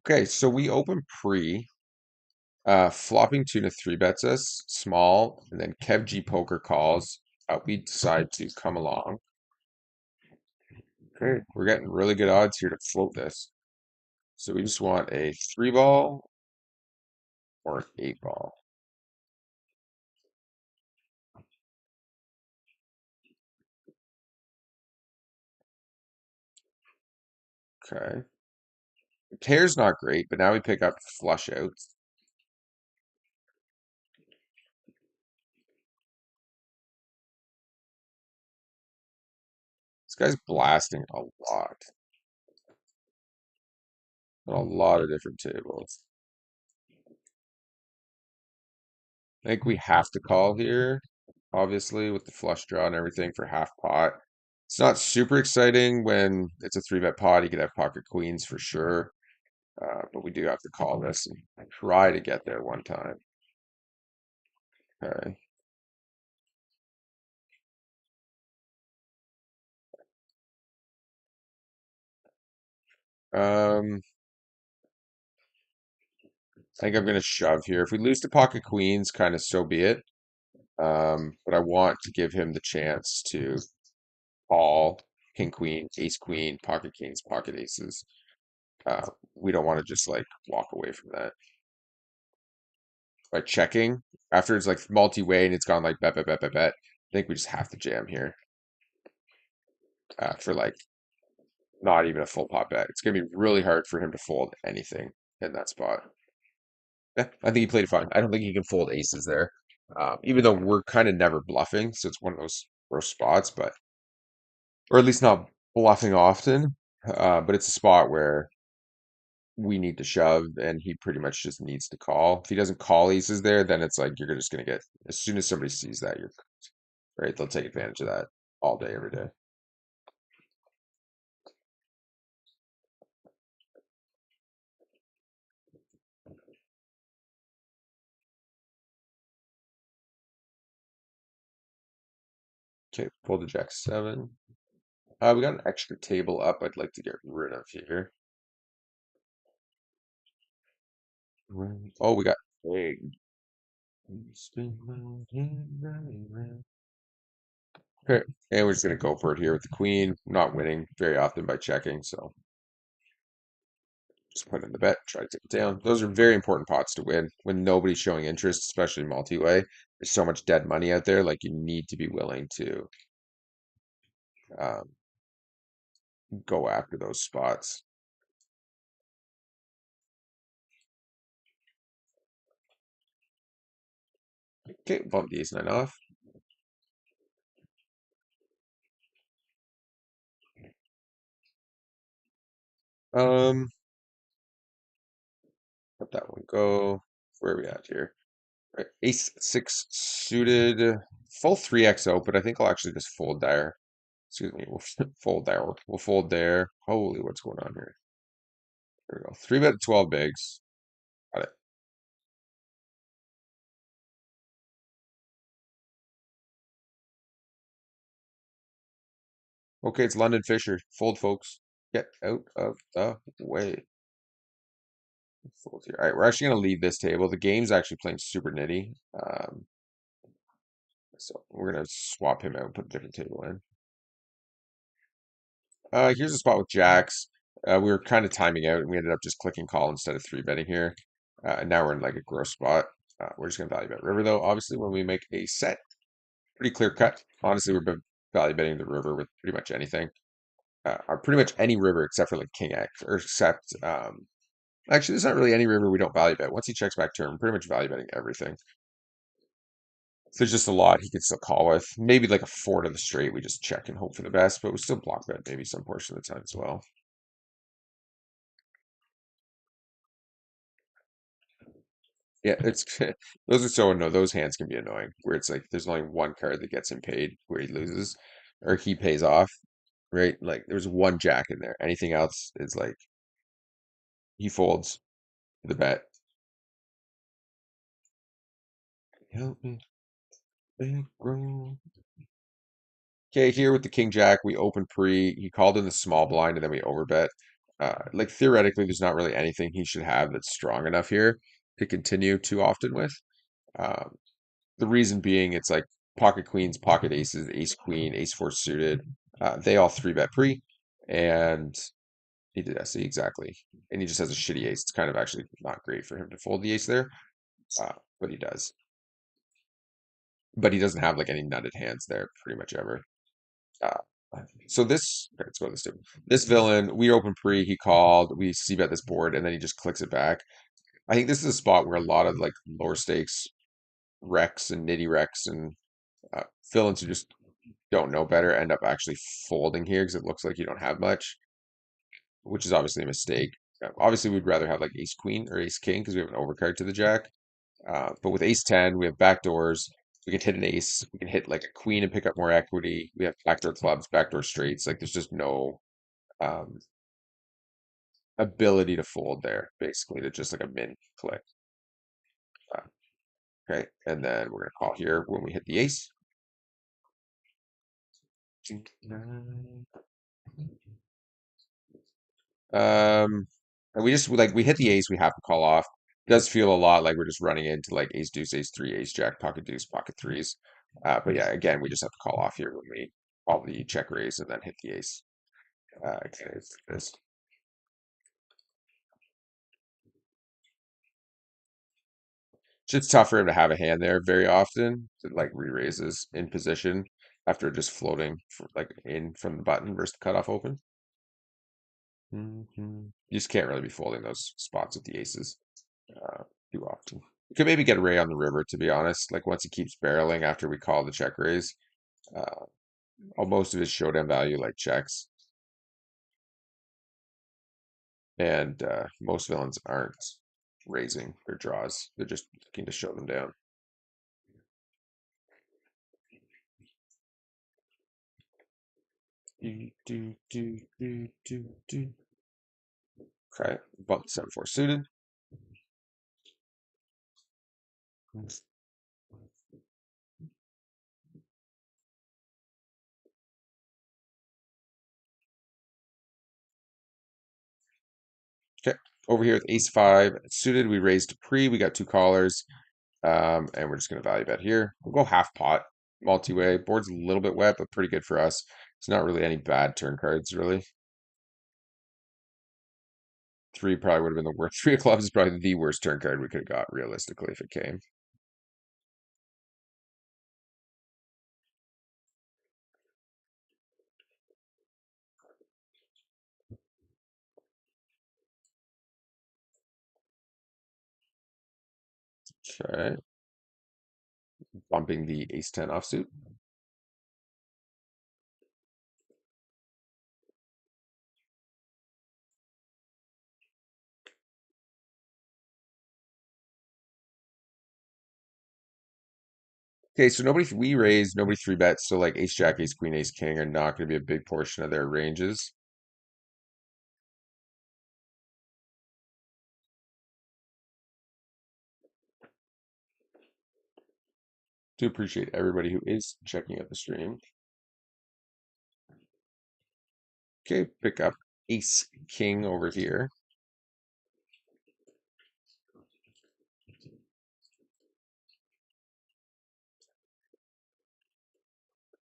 Okay, so we open pre. Flopping tuna three bets us small, and then Kev G poker calls. We decide to come along. Okay, we're getting really good odds here to float this. So we just want a three ball or an eight ball. Okay. The pair's not great, but now we pick up flush outs. This guy's blasting a lot on a lot of different tables. I think we have to call here, obviously, with the flush draw and everything for half pot. It's not super exciting when it's a three bet pot. You could have pocket queens for sure. But we do have to call this and try to get there one time. Okay. Um, I think I'm going to shove here. If we lose to pocket queens, kind of so be it. But I want to give him the chance to call king, queen, ace, queen, pocket kings, pocket aces. We don't want to just like walk away from that by checking after it's like multi-way and it's gone like bet, bet, bet, bet, bet. I think we just have to jam here for like not even a full pot bet. It's gonna be really hard for him to fold anything in that spot. Yeah, I think he played it fine. I don't think he can fold aces there. Even though we're kind of never bluffing, so it's one of those gross spots, but or at least not bluffing often. But it's a spot where we need to shove, and he pretty much just needs to call. If he doesn't call aces there, then it's like you're just gonna get as soon as somebody sees that, you're right. They'll take advantage of that all day, every day. Okay, pull the jack seven. We got an extra table up. I'd like to get rid of here. Oh, we got big. Okay, and we're just gonna go for it here with the queen. Not winning very often by checking, so just put in the bet, try to take it down. Those are very important pots to win when nobody's showing interest, especially multi-way. There's so much dead money out there, like you need to be willing to um, go after those spots. Okay, bump the ace nine off. Um, let that one go. Where are we at here? Right, ace six suited, full 3XO, but I think I'll actually just fold there. Excuse me, we'll fold there. We'll fold there. Holy, what's going on here? There we go. Three bet 12 bigs. Got it. Okay, it's London Fisher. Fold, folks. Get out of the way. Fold here. All right, we're actually going to leave this table. The game's actually playing super nitty. So we're going to swap him out and put a different table in. Here's a spot with jacks. We were kind of timing out and we ended up just clicking call instead of three betting here. And now we're in like a gross spot. We're just going to value bet river though. Obviously, when we make a set, pretty clear cut. Honestly, value betting the river with pretty much anything. Or pretty much any river except for like king X, or except actually, there's not really any river we don't value bet. Once he checks back turn, we're pretty much value betting everything. If there's just a lot he can still call with. Maybe like a four to the straight, we just check and hope for the best, but we still block bet maybe some portion of the time as well. Yeah, it's those are so annoying. Those hands can be annoying where it's like there's only one card that gets him paid where he loses or he pays off, right? Like there's one jack in there. Anything else is like he folds the bet. Help me, bankroll. Okay, here with the king jack, we open pre. He called in the small blind and then we overbet. Like theoretically, there's not really anything he should have that's strong enough here to continue too often with. Um, the reason being, it's like pocket queens, pocket aces, ace queen, ace four suited. They all three bet pre, and he did see exactly. And he just has a shitty ace. It's kind of actually not great for him to fold the ace there, but he does. But he doesn't have like any nutted hands there pretty much ever. Uh, so this, okay, let's go to this table. This villain, we open pre, he called, we see bet this board, and then he just clicks it back. I think this is a spot where a lot of like lower stakes Rex and nitty Rex and villains who just don't know better end up actually folding here because it looks like you don't have much, which is obviously a mistake. Obviously, we'd rather have like ace queen or ace king because we have an overcard to the jack. But with ace 10, we have backdoors. We can hit an ace. We can hit like a queen and pick up more equity. We have backdoor clubs, backdoor straights. Like there's just no um, ability to fold there, basically, to just like a min click. Uh, okay, and then we're gonna call here when we hit the ace. And we just like we hit the ace, we have to call off. It does feel a lot like we're just running into like ace deuce, ace three, ace jack, pocket deuce, pocket threes. But yeah, again, we just have to call off here when we call the check raise and then hit the ace. Okay, it's this. It's just tough for him to have a hand there very often to like re-raises in position after just floating like in from the button versus the cutoff open. You just can't really be folding those spots with the aces too often. We could maybe get a ray on the river, to be honest. Like once he keeps barreling after we call the check raise, uh, most of his showdown value like checks, and most villains aren't raising their draws. They're just looking to show them down. Do. Okay, bump 7-4 suited. Okay, over here with ace five suited, we raised to pre. We got two callers, and we're just going to value bet here. We'll go half pot, multi-way. Board's a little bit wet, but pretty good for us. It's not really any bad turn cards, really. Three probably would have been the worst. Three of clubs is probably the worst turn card we could have got realistically if it came. Okay, bumping the ace 10 offsuit. Okay, so we raised, nobody three bets. So like ace jack, ace queen, ace king are not going to be a big portion of their ranges. Do appreciate everybody who is checking out the stream. Okay, pick up ace king over here.